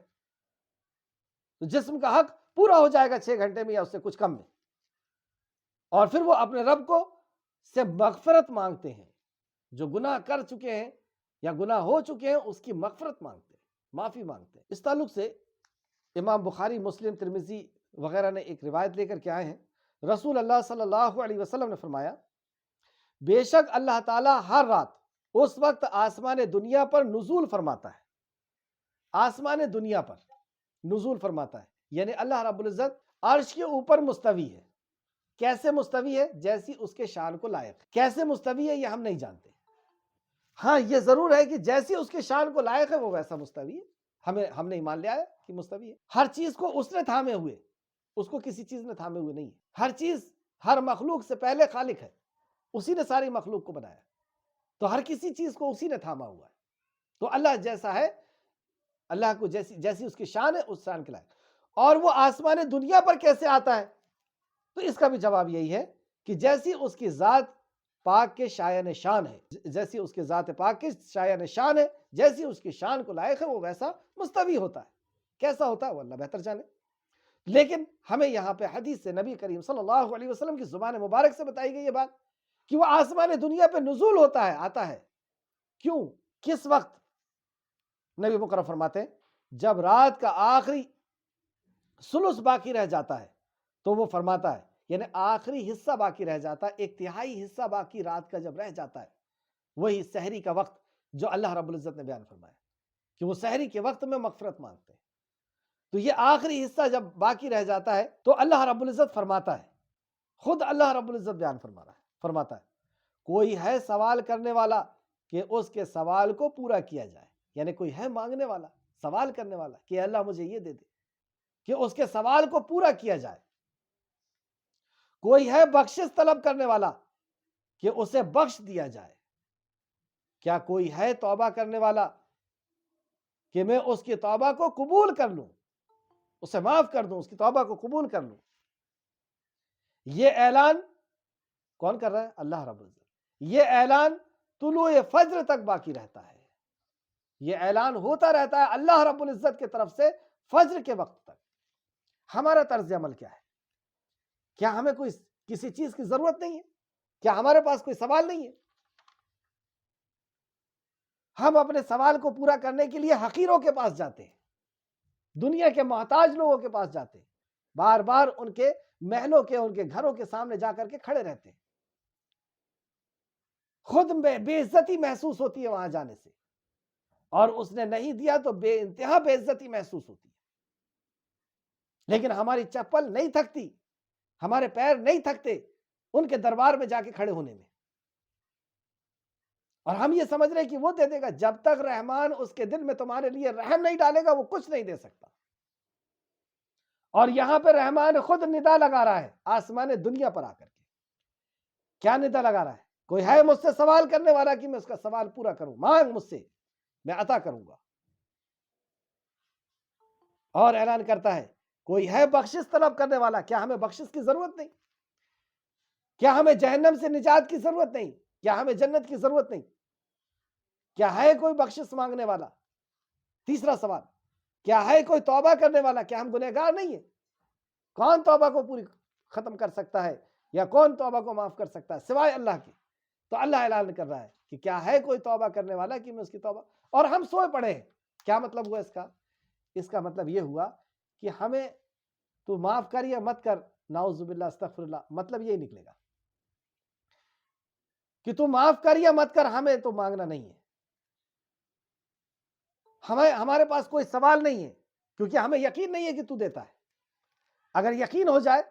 تو جسم کا حق پورا ہو جائے گا 6 گھنٹے میں یا اس سے کچھ کم میں. اور پھر وہ اپنے رب کو سے مغفرت مانگتے ہیں, جو گناہ کر چکے ہیں یا گناہ ہو چکے ہیں اس کی مغفرت مانگتے ہیں, معافی مانگتے ہیں. اس تعلق سے امام بخاری, مسلم, ترمذی وغیرہ نے ایک روایت لے کر کے آئے ہیں. رسول اللہ صلی اللہ علیہ وسلم نے فرمایا, بے شک اللہ تعالیٰ ہر رات اس وقت آسمان دنیا پر نزول فرماتا ہے, آسمان دنیا پر نزول فرماتا ہے. یعنی اللہ رب العزت عرش کے اوپر مستوی ہے. کیسے مستوی ہے؟ جیسی اس کے شان کو لائق. کیسے مستوی ہے یہ ہم نہیں جانتے. ہاں یہ ضرور ہے کہ جیسی اس کے شان کو لائق ہے وہ ویسا مستوی ہے. ہم نے ایمان لیا ہے کہ مستوی ہے. ہر چیز کو اس نے تھامے ہوئے، اس کو کسی چیز نے تھامے ہوئے نہیں ہے. ہر چیز، ہر مخلوق سے پہلے خالق ہے، اسی نے ساری مخلوق کو بنایا، تو ہر کسی چیز کو اسی نے تھاما ہوا ہے. تو اللہ جیسا ہے، اللہ کو جیسی اس کی شان ہے اس شان کے لائق. اور وہ آسمان دنیا پر کیسے آتا ہے؟ تو اس کا بھی جواب یہی ہے کہ جیسی اس کی ذات پاک کے شایان شان ہے، جیسی اس کے ذات پاک کے شایان شان ہے، جیسی اس کی شان کو لائق ہے وہ ویسا مستوی ہوتا ہے. کیسا ہوتا ہے وہ اللہ بہتر جانے. لیکن ہمیں یہاں پہ حدیث سے نبی کریم صلی اللہ علیہ وسلم کی زبان مبارک سے بتائی گئی یہ بات کہ وہ آسمان دنیا پہ نزول ہوتا ہے، آتا ہے. کیوں؟ کس وقت؟ نبی مکرم فرماتے ہیں جب رات کا آخری ثلث باقی رہ جاتا ہے تو وہ فرماتا ہے، یعنی آخری حصہ باقی رہ جاتا ہے، ایک تہائی حصہ باقی رات کا جب رہ جاتا ہے، وہی سحری کا وقت جو اللہ رب العزت نے بیان فرمایا کہ وہ سحری کے وقت میں مغفرت مانگتے ہیں. تو یہ آخری حصہ جب باقی رہ جاتا ہے تو اللہ رب العزت فرماتا ہے، خود اللہ رب العزت بیان فرماتا ہے کوئی ہے سوال کرنے والا کہ اس کے سوال کو پورا کیا جائے. یعنی کوئی ہے مانگنے والا، سوال کرنے والا کہ اللہ مجھے یہ دے دے، کہ اس کے سوال کو پورا کیا جائے. کوئی ہے بخشش طلب کرنے والا کہ اسے بخش دیا جائے. کیا کوئی ہے توبہ کرنے والا کہ میں اس کی توبہ کو قبول کر لوں، اسے معاف کر دوں، اس کی توبہ کو قبول کر لوں. یہ اعلان کون کر رہا ہے؟ اللہ رب العزت. یہ اعلان طلوع فجر تک باقی رہتا ہے. یہ اعلان ہوتا رہتا ہے اللہ رب العزت کی طرف سے فجر کے وقت تک. ہمارا طرز عمل کیا ہے؟ کیا ہمیں کوئی کسی چیز کی ضرورت نہیں ہے؟ کیا ہمارے پاس کوئی سوال نہیں ہے؟ ہم اپنے سوال کو پورا کرنے کے لیے حقیروں کے پاس جاتے ہیں، دنیا کے محتاج لوگوں کے پاس جاتے ہیں، بار بار ان کے محلوں کے، ان کے گھروں کے سامنے جا کر کے کھڑے رہتے ہیں. خود میں بے عزتی محسوس ہوتی ہے وہاں جانے سے، اور اس نے نہیں دیا تو بے انتہا بے عزتی محسوس ہوتی ہے. لیکن ہماری چپل نہیں تھکتی، ہمارے پیر نہیں تھکتے ان کے دربار میں جا کے کھڑے ہونے میں. اور ہم یہ سمجھ رہے ہیں کہ وہ دے دے گا. جب تک رحمان اس کے دل میں تمہارے لیے رحم نہیں ڈالے گا وہ کچھ نہیں دے سکتا. اور یہاں پہ رحمان خود ندا لگا رہا ہے آسمان دنیا پر آ کر کے. کیا ندا لگا رہا ہے؟ کوئی ہے مجھ سے سوال کرنے والا کہ میں اس کا سوال پورا کروں؟ مانگ مجھ سے، میں عطا کروں گا. اور اعلان کرتا ہے کوئی ہے بخشش طلب کرنے والا. کیا ہمیں بخشش کی ضرورت نہیں؟ کیا ہمیں جہنم سے نجات کی ضرورت نہیں؟ کیا ہمیں جنت کی ضرورت نہیں؟ کیا ہے کوئی بخشش مانگنے والا؟ تیسرا سوال، کیا ہے کوئی توبہ کرنے والا؟ کیا ہم گنہگار نہیں ہیں؟ کون توبہ کو پوری ختم کر سکتا ہے یا کون توبہ کو معاف کر سکتا ہے سوائے اللہ کے؟ تو اللہ اعلان کر رہا ہے کہ کیا ہے کوئی توبہ کرنے والا کہ میں اس کی توبہ. اور ہم سوئے پڑے ہیں. کیا مطلب ہوا اس کا؟ اس کا مطلب یہ ہوا کہ ہمیں تو معاف کر یا مت کر، نعوذ باللہ استغفر اللہ، مطلب یہی نکلے گا کہ تو معاف کر یا مت کر، ہمیں تو مانگنا نہیں ہے. ہمارے پاس کوئی سوال نہیں ہے کیونکہ ہمیں یقین نہیں ہے کہ تو دیتا ہے. اگر یقین ہو جائے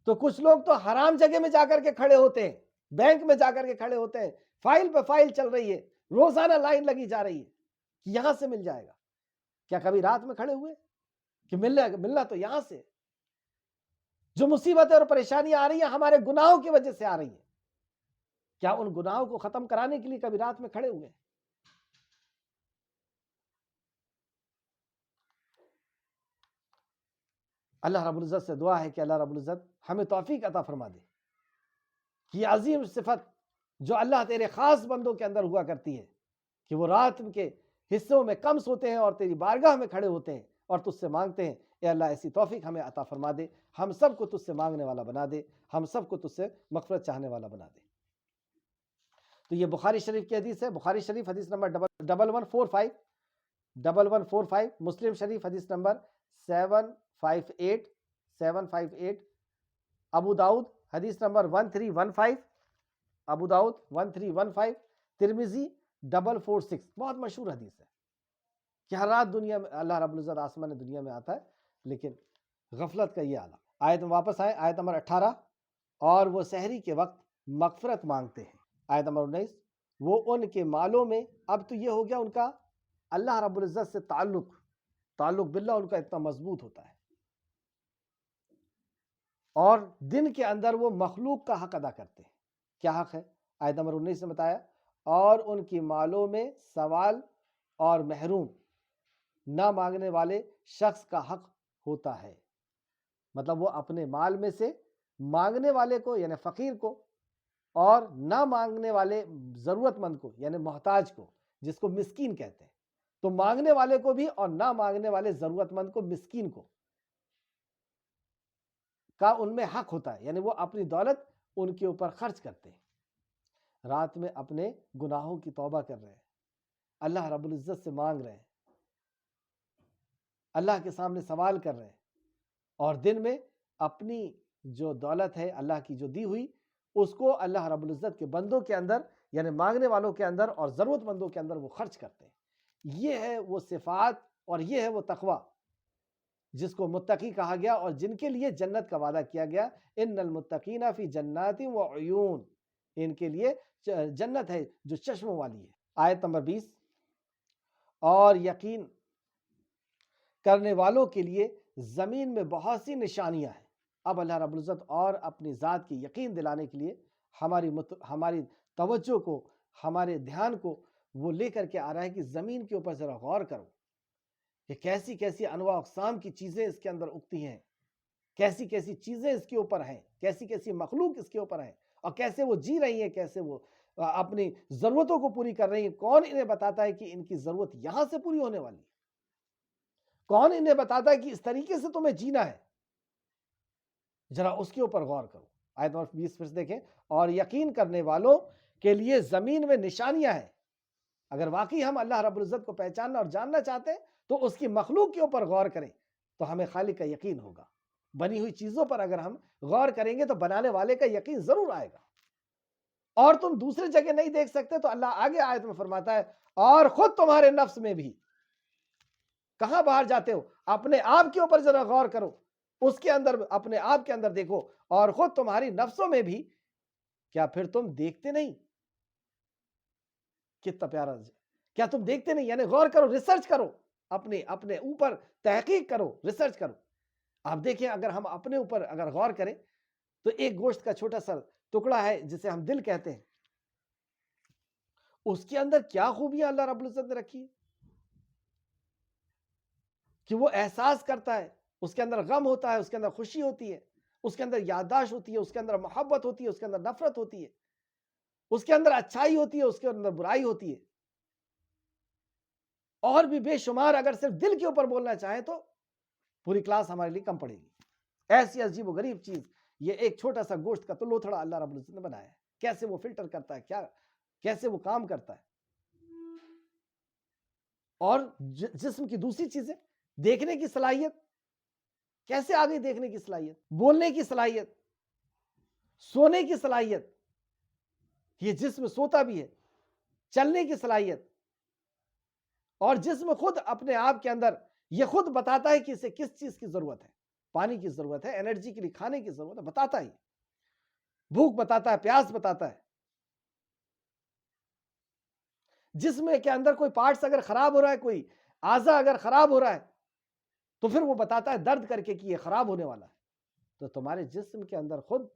تو کچھ لوگ تو حرام جگہ میں جا کر کے کھڑے ہوتے ہیں، بینک میں جا کر کے کھڑے ہوتے ہیں، فائل پہ فائل چل رہی ہے، روزانہ لائن لگی جا رہی ہے کہ یہاں سے مل جائے گا. کیا کبھی رات میں کھڑے ہوئے کہ ملنا تو یہاں سے؟ جو مصیبتیں اور پریشانیاں آ رہی ہیں ہمارے گناہوں کی وجہ سے آ رہی ہیں، کیا ان گناہوں کو ختم کرانے کے لیے کبھی رات میں کھڑے ہوئے؟ اللہ رب العزت سے دعا ہے کہ اللہ رب العزت ہمیں توفیق عطا فرما دے کہ یہ عظیم صفت جو اللہ تیرے خاص بندوں کے اندر ہوا کرتی ہے کہ وہ رات کے حصوں میں کم سوتے ہیں اور تیری بارگاہ میں کھڑے ہوتے ہیں اور تجھ سے مانگتے ہیں. اے اللہ ایسی توفیق ہمیں عطا فرما دے، ہم سب کو تجھ سے مانگنے والا بنا دے، ہم سب کو تجھ سے مغفرت چاہنے والا بنا دے. تو یہ بخاری شریف کی حدیث ہے. بخاری شریف حدیث نمبر 1145، مسلم شریف حدیث نمبر 758، ابو داؤد حدیث نمبر 1315، ابو داؤد 1315، ترمذی 446. بہت مشہور حدیث ہے کہ ہر رات دنیا میں اللہ رب العزت آسمان دنیا میں آتا ہے، لیکن غفلت کا یہ عالم۔ آیت میں واپس آئیں، آیت نمبر 18، اور وہ سحری کے وقت مغفرت مانگتے ہیں۔ آیت نمبر 19، وہ ان کے مالوں میں، اب تو یہ ہو گیا ان کا اللہ رب العزت سے تعلق باللہ ان کا اتنا مضبوط ہوتا ہے، اور دن کے اندر وہ مخلوق کا حق ادا کرتے ہیں۔ کیا حق ہے؟ آیت نمبر 19 میں بتایا، اور ان کی مالوں میں سوال اور محروم نہ مانگنے والے شخص کا حق ہوتا ہے۔ مطلب وہ اپنے مال میں سے مانگنے والے کو یعنی فقیر کو، اور نہ مانگنے والے ضرورت مند کو یعنی محتاج کو، جس کو مسکین کہتے ہیں، تو مانگنے والے کو بھی اور نہ مانگنے والے ضرورت مند کو، مسکین کو، کا ان میں حق ہوتا ہے، یعنی وہ اپنی دولت ان کے اوپر خرچ کرتے ہیں، رات میں اپنے گناہوں کی توبہ کر رہے ہیں، اللہ رب العزت سے مانگ رہے ہیں، اللہ کے سامنے سوال کر رہے ہیں، اور دن میں اپنی جو دولت ہے اللہ کی جو دی ہوئی، اس کو اللہ رب العزت کے بندوں کے اندر یعنی مانگنے والوں کے اندر اور ضرورت مندوں کے اندر وہ خرچ کرتے ہیں۔ یہ ہے وہ صفات اور یہ ہے وہ تقوی جس کو متقی کہا گیا، اور جن کے لیے جنت کا وعدہ کیا گیا، ان المتقین فی جنات و عیون، ان کے لیے جنت ہے جو چشموں والی ہے۔ آیت نمبر 20، اور یقین کرنے والوں کے لیے زمین میں بہت سی نشانیاں ہیں۔ اب اللہ رب العزت اور اپنی ذات کی یقین دلانے کے لیے ہماری توجہ کو، ہمارے دھیان کو وہ لے کر کے آ رہا ہے کہ زمین کے اوپر ذرا غور کرو کہ کیسی کیسی انواع اقسام کی چیزیں اس کے اندر اگتی ہیں، کیسی کیسی چیزیں اس کے اوپر ہیں، کیسی کیسی مخلوق اس کے اوپر ہیں، اور کیسے وہ جی رہی ہیں، کیسے وہ اپنی ضرورتوں کو پوری کر رہی ہیں۔ کون انہیں بتاتا ہے کہ ان کی ضرورت یہاں سے پوری ہونے والی ہے؟ کون انہیں بتاتا ہے کہ اس طریقے سے تمہیں جینا ہے؟ ذرا اس کے اوپر غور کرو۔ آیت نمبر 20 پھر سے دیکھیں، اور یقین کرنے والوں کے لیے زمین میں نشانیاں ہیں۔ اگر واقعی ہم اللہ رب العزت کو پہچاننا اور جاننا چاہتے ہیں تو اس کی مخلوق کے اوپر غور کریں تو ہمیں خالق کا یقین ہوگا۔ بنی ہوئی چیزوں پر اگر ہم غور کریں گے تو بنانے والے کا یقین ضرور آئے گا۔ اور تم دوسری جگہ نہیں دیکھ سکتے تو اللہ آگے آیت میں فرماتا ہے، اور خود تمہارے نفس میں بھی، کہاں باہر جاتے ہو؟ اپنے آپ کے اوپر ذرا غور کرو، اس کے اندر اپنے آپ کے اندر دیکھو، اور خود تمہاری نفسوں میں بھی، کیا پھر تم دیکھتے نہیں؟ کتنا پیارا، کیا تم دیکھتے نہیں؟ یعنی غور کرو، ریسرچ کرو، اپنے اوپر تحقیق کرو، ریسرچ کرو۔ آپ دیکھیں، اگر ہم اپنے اوپر اگر غور کریں تو ایک گوشت کا چھوٹا سا ٹکڑا ہے جسے ہم دل کہتے ہیں، اس کے اندر کیا خوبیاں اللہ رب العزت نے رکھی ہے کہ وہ احساس کرتا ہے، اس کے اندر غم ہوتا ہے، اس کے اندر خوشی ہوتی ہے، اس کے اندر یادداشت ہوتی ہے، اس کے اندر محبت ہوتی ہے، اس کے اندر نفرت ہوتی ہے، اس کے اندر اچھائی ہوتی ہے، اس کے اندر برائی ہوتی ہے، اور بھی بے شمار۔ اگر صرف دل کے اوپر بولنا چاہیں تو پوری کلاس ہمارے لیے کم پڑے گی۔ ایسی عجیب و غریب چیز یہ ایک چھوٹا سا گوشت کا تو لوتھڑا اللہ رب العزت نے بنایا ہے، کیسے وہ فلٹر کرتا ہے، کیسے وہ کام کرتا ہے۔ اور جسم کی دوسری چیزیں، دیکھنے کی صلاحیت، کیسے آگے دیکھنے کی صلاحیت، بولنے کی صلاحیت، سونے کی صلاحیت، یہ جسم سوتا بھی ہے، چلنے کی صلاحیت، اور جسم خود اپنے آپ کے اندر یہ خود بتاتا ہے کہ اسے کس چیز کی ضرورت ہے، پانی کی ضرورت ہے، انرجی کے لیے کھانے کی ضرورت ہے، بتاتا ہے، بھوک بتاتا ہے، پیاس بتاتا ہے۔ جسم کے اندر کوئی پارٹس اگر خراب ہو رہا ہے، کوئی اعضا اگر خراب ہو رہا ہے تو پھر وہ بتاتا ہے درد کر کے کہ یہ خراب ہونے والا ہے۔ تو تمہارے جسم کے اندر خود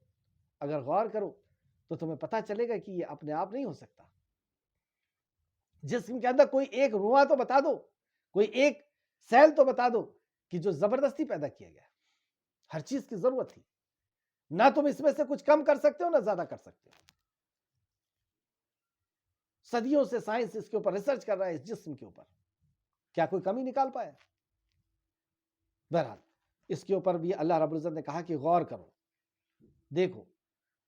اگر غور کرو تو تمہیں پتہ چلے گا کہ یہ اپنے آپ نہیں ہو سکتا۔ جسم کے اندر کوئی ایک رواں تو بتا دو، کوئی ایک سیل تو بتا دو کہ جو زبردستی پیدا کیا گیا ہے، ہر چیز کی ضرورت تھی، نہ تم اس میں سے کچھ کم کر سکتے ہو نہ زیادہ کر سکتے ہو۔ صدیوں سے سائنس اس کے اوپر ریسرچ کر رہا ہے، اس جسم کے اوپر، کیا کوئی کمی نکال پایا؟ بہرحال اس کے اوپر بھی اللہ رب العزت نے کہا کہ غور کرو، دیکھو،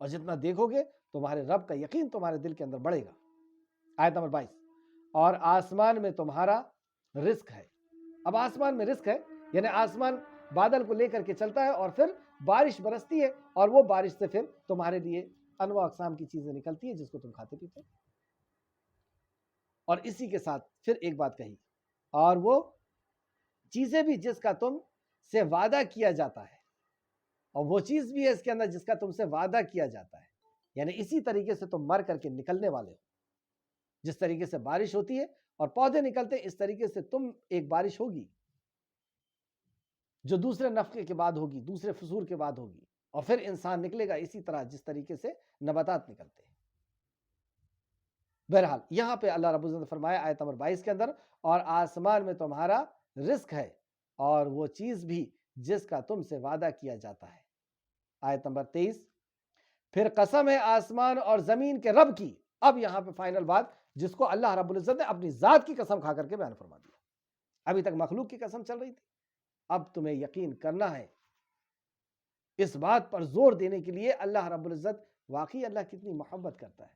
اور جتنا دیکھو گے تمہارے رب کا یقین تمہارے دل کے اندر بڑھے گا۔ آیت نمبر 22، اور آسمان میں تمہارا رزق ہے۔ اب آسمان میں رزق ہے یعنی آسمان بادل کو لے کر کے چلتا ہے اور پھر بارش برستی ہے، اور وہ بارش سے پھر تمہارے لیے انواع اقسام کی چیزیں نکلتی ہیں جس کو تم کھاتے پیتے ہو۔ اور اسی کے ساتھ پھر ایک بات کہی، اور وہ چیزیں بھی جس کا تم سے وعدہ کیا جاتا ہے، اور وہ چیز بھی ہے اس کے اندر جس کا تم سے وعدہ کیا جاتا ہے، یعنی اسی طریقے سے تم مر کر کے نکلنے والے ہو۔ جس طریقے سے بارش ہوتی ہے اور پودے نکلتے ہیں، اس طریقے سے تم ایک بارش ہوگی جو دوسرے نفقے کے بعد ہوگی، دوسرے فصول کے بعد ہوگی، اور پھر انسان نکلے گا اسی طرح جس طریقے سے نباتات نکلتے ہیں۔ بہرحال یہاں پہ اللہ رب العزت نے فرمایا آیت نمبر 22 کے اندر، اور آسمان میں تمہارا رزق ہے اور وہ چیز بھی جس کا تم سے وعدہ کیا جاتا ہے۔ آیت نمبر 23، پھر قسم ہے آسمان اور زمین کے رب کی۔ اب یہاں پہ فائنل بات جس کو اللہ رب العزت نے اپنی ذات کی قسم کھا کر کے بیان فرما دیا۔ ابھی تک مخلوق کی قسم چل رہی تھی، اب تمہیں یقین کرنا ہے۔ اس بات پر زور دینے کے لیے اللہ رب العزت، واقعی اللہ کتنی محبت کرتا ہے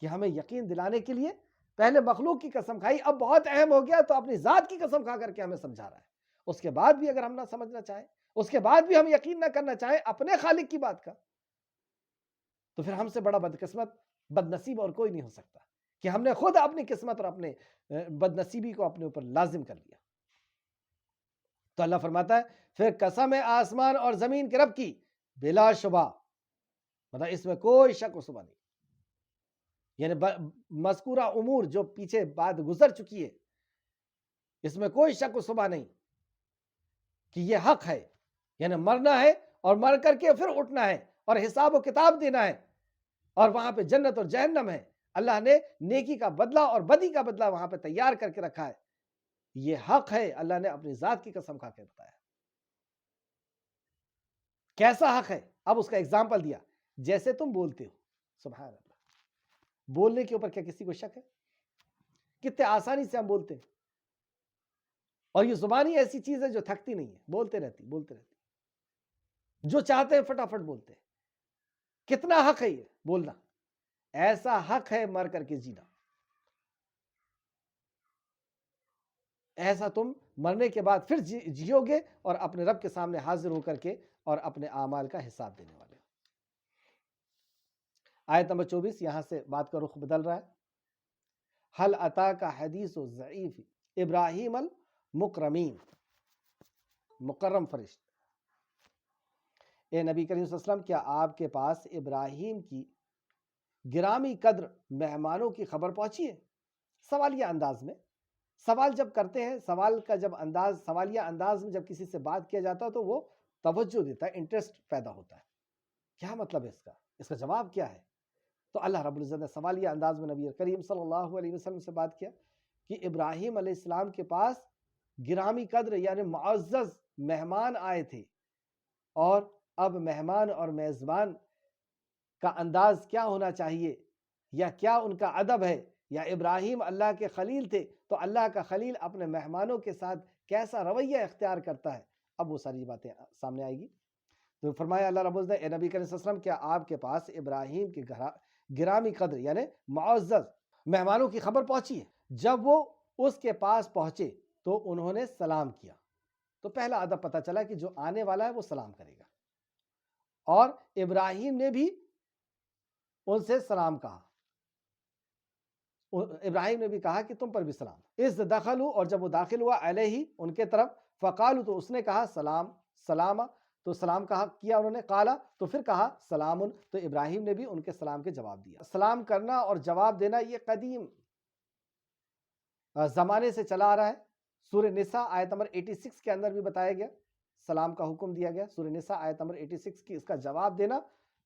کہ ہمیں یقین دلانے کے لیے پہلے مخلوق کی قسم کھائی، اب بہت اہم ہو گیا تو اپنی ذات کی قسم کھا کر کے ہمیں سمجھا رہا ہے۔ اس کے بعد بھی اگر ہم نہ سمجھنا چاہیں، اس کے بعد بھی ہم یقین نہ کرنا چاہیں اپنے خالق کی بات کا، تو پھر ہم سے بڑا بدقسمت، بد نصیب اور کوئی نہیں ہو سکتا کہ ہم نے خود اپنی قسمت اور اپنے بد نصیبی کو اپنے اوپر لازم کر لیا۔ تو اللہ فرماتا ہے پھر قسم ہے آسمان اور زمین کے رب کی، بلا شبہ، مطلب اس میں کوئی شک و شبہ نہیں، یعنی مذکورہ امور جو پیچھے بات گزر چکی ہے اس میں کوئی شک و شبہ نہیں کہ یہ حق ہے، یعنی مرنا ہے اور مر کر کے پھر اٹھنا ہے اور حساب و کتاب دینا ہے، اور وہاں پہ جنت اور جہنم ہے، اللہ نے نیکی کا بدلہ اور بدی کا بدلہ وہاں پہ تیار کر کے رکھا ہے، یہ حق ہے۔ اللہ نے اپنی ذات کی قسم کھا کے بتایا کیسا حق ہے۔ اب اس کا ایگزامپل دیا، جیسے تم بولتے ہو، سبحان اللہ، بولنے کے اوپر کیا کسی کو شک ہے؟ کتنے آسانی سے ہم بولتے ہیں، اور یہ زبان ہی ایسی چیز ہے جو تھکتی نہیں ہے، بولتے رہتی بولتے رہتی، جو چاہتے ہیں فٹافٹ بولتے ہیں۔ کتنا حق ہے یہ بولنا، ایسا حق ہے مر کر کے جینا، ایسا تم مرنے کے بعد پھر جیو گے اور اپنے رب کے سامنے حاضر ہو کر کے اور اپنے اعمال کا حساب دینے والے ہو۔ آیت نمبر 24، یہاں سے بات کا رخ بدل رہا ہے۔ حل اتاک حدیث ضعیف ابراہیم المکرمین، مکرم فرشتے، اے نبی کریم صلی اللہ علیہ وسلم کیا آپ کے پاس ابراہیم کی گرامی قدر مہمانوں کی خبر پہنچی ہے؟ سوالیہ انداز میں سوال جب کرتے ہیں، سوال کا جب انداز، سوالیہ انداز میں جب کسی سے بات کیا جاتا ہے تو وہ توجہ دیتا ہے، انٹرسٹ پیدا ہوتا ہے، کیا مطلب ہے اس کا جواب کیا ہے؟ تو اللہ رب العزت نے سوالیہ انداز میں نبی کریم صلی اللہ علیہ وسلم سے بات کیا کہ ابراہیم علیہ السلام کے پاس گرامی قدر یعنی معزز مہمان آئے تھے، اور اب مہمان اور میزبان کا انداز کیا ہونا چاہیے، یا کیا ان کا ادب ہے، یا ابراہیم اللہ کے خلیل تھے تو اللہ کا خلیل اپنے مہمانوں کے ساتھ کیسا رویہ اختیار کرتا ہے، اب وہ ساری باتیں سامنے آئے گی۔ تو فرمایا اللہ رب العزت نے، اے نبی کریم صلی اللہ علیہ وسلم کیا آپ کے پاس ابراہیم کے گرامی قدر یعنی معزز مہمانوں کی خبر پہنچی ہے؟ جب وہ اس کے پاس پہنچے تو انہوں نے سلام کیا، تو پہلا ادب پتہ چلا کہ جو آنے والا ہے وہ سلام کرے گا، اور ابراہیم نے بھی ان سے سلام کہا، ابراہیم نے بھی کہا کہ تم پر بھی سلام۔ اس دخلوا، اور جب وہ داخل ہوا، علیہ ان کے طرف، فقالوا تو اس نے کہا سلام، سلام، تو سلام کہا کیا انہوں نے، قالا تو پھر کہا سلام، تو ابراہیم نے بھی ان کے سلام کے جواب دیا۔ سلام کرنا اور جواب دینا یہ قدیم زمانے سے چلا آ رہا ہے۔ سورہ نساء آیت نمبر 86 کے اندر بھی بتایا گیا، سلام کا حکم دیا گیا۔ سورہ نساء آیت نمبر 86 کی اس کا جواب دینا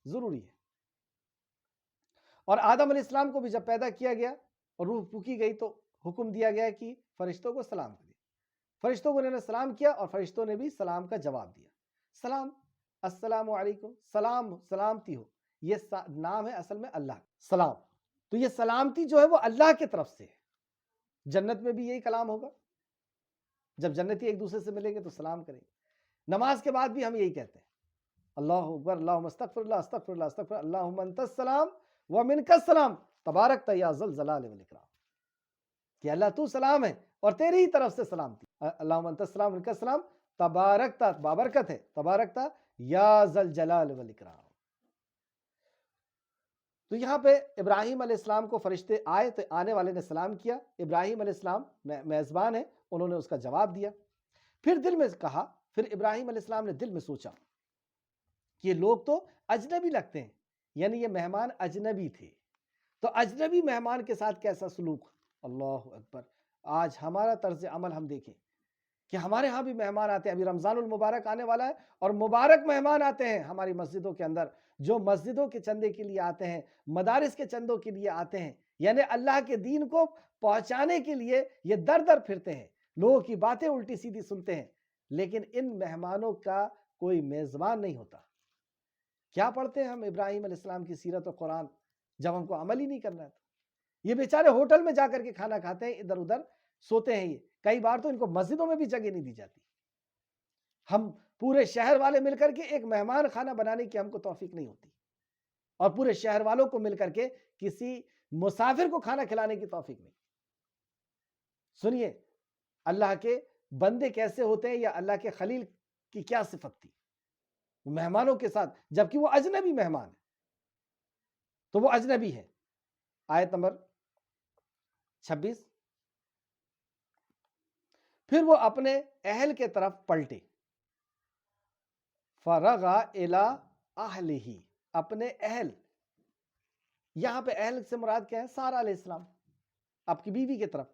ضروری ہے۔ اور آدم علیہ السلام کو بھی جب پیدا کیا گیا اور روح پھونکی گئی تو حکم دیا گیا کہ فرشتوں کو سلام کریں، فرشتوں کو انہوں نے سلام کیا اور فرشتوں نے بھی سلام کا جواب دیا۔ سلام، السلام علیکم، سلام، سلامتی ہو، یہ نام ہے اصل میں اللہ سلام، تو یہ سلامتی جو ہے وہ اللہ کی طرف سے ہے۔ جنت میں بھی یہی کلام ہوگا، جب جنتی ایک دوسرے سے ملیں گے تو سلام کریں گے۔ نماز کے بعد بھی ہم یہی کہتے ہیں، اللہ اکبر، اللہم استغفر اللہ، استغفر اللہ، استغفر اللہ، اللہم انت السلام ومنک السلام تبارکت یا ذا الجلال والاکرام، کہ اللہ تو سلام ہے اور تیری ہی طرف سے سلامتی، اللہم انت السلام ومنک السلام تبارکتا، بابرکت ہے، تبارکتا یا ذا الجلال والاکرام۔ تو یہاں پہ ابراہیم علیہ السلام کو فرشتے آئے تو آنے والے نے سلام کیا، ابراہیم علیہ السلام میزبان ہیں، انہوں نے اس کا جواب دیا، پھر دل میں کہا پھر ابراہیم علیہ السلام نے دل میں سوچا کہ یہ لوگ تو اجنبی لگتے ہیں، یعنی یہ مہمان اجنبی تھے، تو اجنبی مہمان کے ساتھ کیسا سلوک۔ اللہ اکبر، آج ہمارا طرز عمل ہم دیکھیں کہ ہمارے ہاں بھی مہمان آتے ہیں، ابھی رمضان المبارک آنے والا ہے اور مبارک مہمان آتے ہیں ہماری مسجدوں کے اندر، جو مسجدوں کے چندے کے لیے آتے ہیں، مدارس کے چندوں کے لیے آتے ہیں، یعنی اللہ کے دین کو پہنچانے کے لیے یہ در در پھرتے ہیں، لوگوں کی باتیں الٹی سیدھی سنتے ہیں، لیکن ان مہمانوں کا کوئی میزبان نہیں ہوتا۔ کیا پڑھتے ہیں ہم ابراہیم علیہ السلام کی سیرت و قرآن جب ہم کو عمل ہی نہیں کرنا ہے؟ تو یہ بیچارے ہوٹل میں جا کر کے کھانا کھاتے ہیں، ادھر ادھر سوتے ہیں، یہ کئی بار تو ان کو مسجدوں میں بھی جگہ نہیں دی جاتی۔ ہم پورے شہر والے مل کر کے ایک مہمان خانہ بنانے کی ہم کو توفیق نہیں ہوتی، اور پورے شہر والوں کو مل کر کے کسی مسافر کو کھانا کھلانے کی توفیق نہیں۔ سنیے اللہ کے بندے کیسے ہوتے ہیں، یا اللہ کے خلیل کی کیا صفت تھی مہمانوں کے ساتھ، جبکہ وہ اجنبی مہمان ہے، تو وہ اجنبی ہے۔ آیت نمبر 26، پھر وہ اپنے اہل کے طرف پلٹے، فرغا الی اہلہ، اپنے اہل، یہاں پہ اہل سے مراد کیا ہے؟ سارہ علیہ السلام، آپ کی بیوی کی طرف،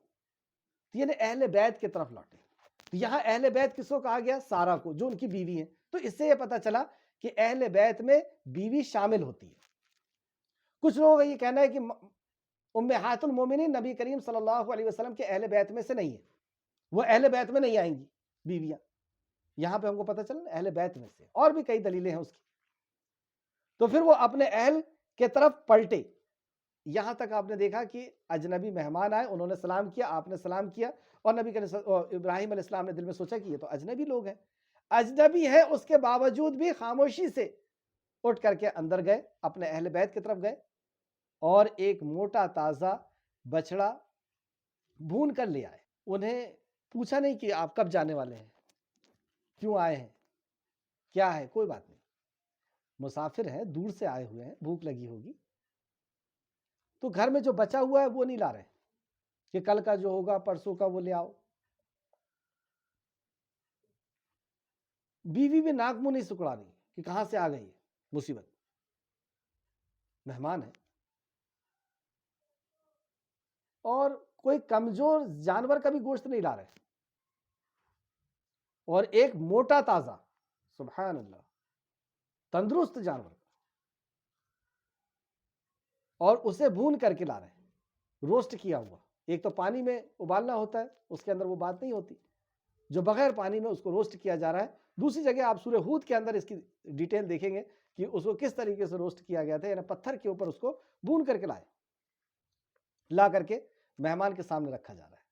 یعنی اہل بیت کی طرف لوٹے۔ تو یہاں اہل بیت کس کو کہا گیا؟ سارہ کو، جو ان کی بیوی ہیں۔ تو اس سے یہ پتا چلا کہ اہل بیت میں بیوی شامل ہوتی ہے۔ کچھ لوگوں کا یہ کہنا ہے کہ امہات المومنین نبی کریم صلی اللہ علیہ وسلم کے اہل بیت میں سے نہیں ہے، وہ اہل بیت میں نہیں آئیں گی بیویاں۔ یہاں پہ ہم کو پتہ چلا اہل بیت میں سے، اور بھی کئی دلیلیں ہیں اس کی۔ تو پھر وہ اپنے اہل کے طرف پلٹے، یہاں تک آپ نے دیکھا کہ اجنبی مہمان آئے، انہوں نے سلام کیا، آپ نے سلام کیا، اور نبی ابراہیم علیہ السلام نے دل میں سوچا کہ یہ تو اجنبی لوگ ہیں، اجنبی ہیں، اس کے باوجود بھی خاموشی سے اٹھ کر کے اندر گئے، اپنے اہل بیت کی طرف گئے، اور ایک موٹا تازہ بچڑا بھون کر لے آئے۔ انہیں پوچھا نہیں کہ آپ کب جانے والے ہیں، کیوں آئے ہیں، کیا ہے، کوئی بات نہیں، مسافر ہیں، دور سے آئے ہوئے ہیں، بھوک لگی ہوگی، تو گھر میں جو بچا ہوا ہے وہ نہیں لا رہے کہ کل کا جو ہوگا پرسوں کا وہ لے آؤ۔ بیوی بھی ناک منہ نہیں سکڑا رہی کہ کہاں سے آ گئی ہے مصیبت، مہمان ہے۔ اور کوئی کمزور جانور کا بھی گوشت نہیں لا رہے، اور ایک موٹا تازہ، سبحان اللہ، تندرست جانور، اور اسے بھون کر کے لا رہے ہیں، روسٹ کیا ہوا۔ ایک تو پانی میں ابالنا ہوتا ہے، اس کے اندر وہ بات نہیں ہوتی، جو بغیر پانی میں اس کو روسٹ کیا جا رہا ہے۔ دوسری جگہ آپ سورہ ہود کے اندر اس کی ڈیٹیل دیکھیں گے کہ اس کو کس طریقے سے روسٹ کیا گیا تھا، یعنی پتھر کے اوپر اس کو بھون کر کے لائے، لا کر کے مہمان کے سامنے رکھا جا رہا ہے۔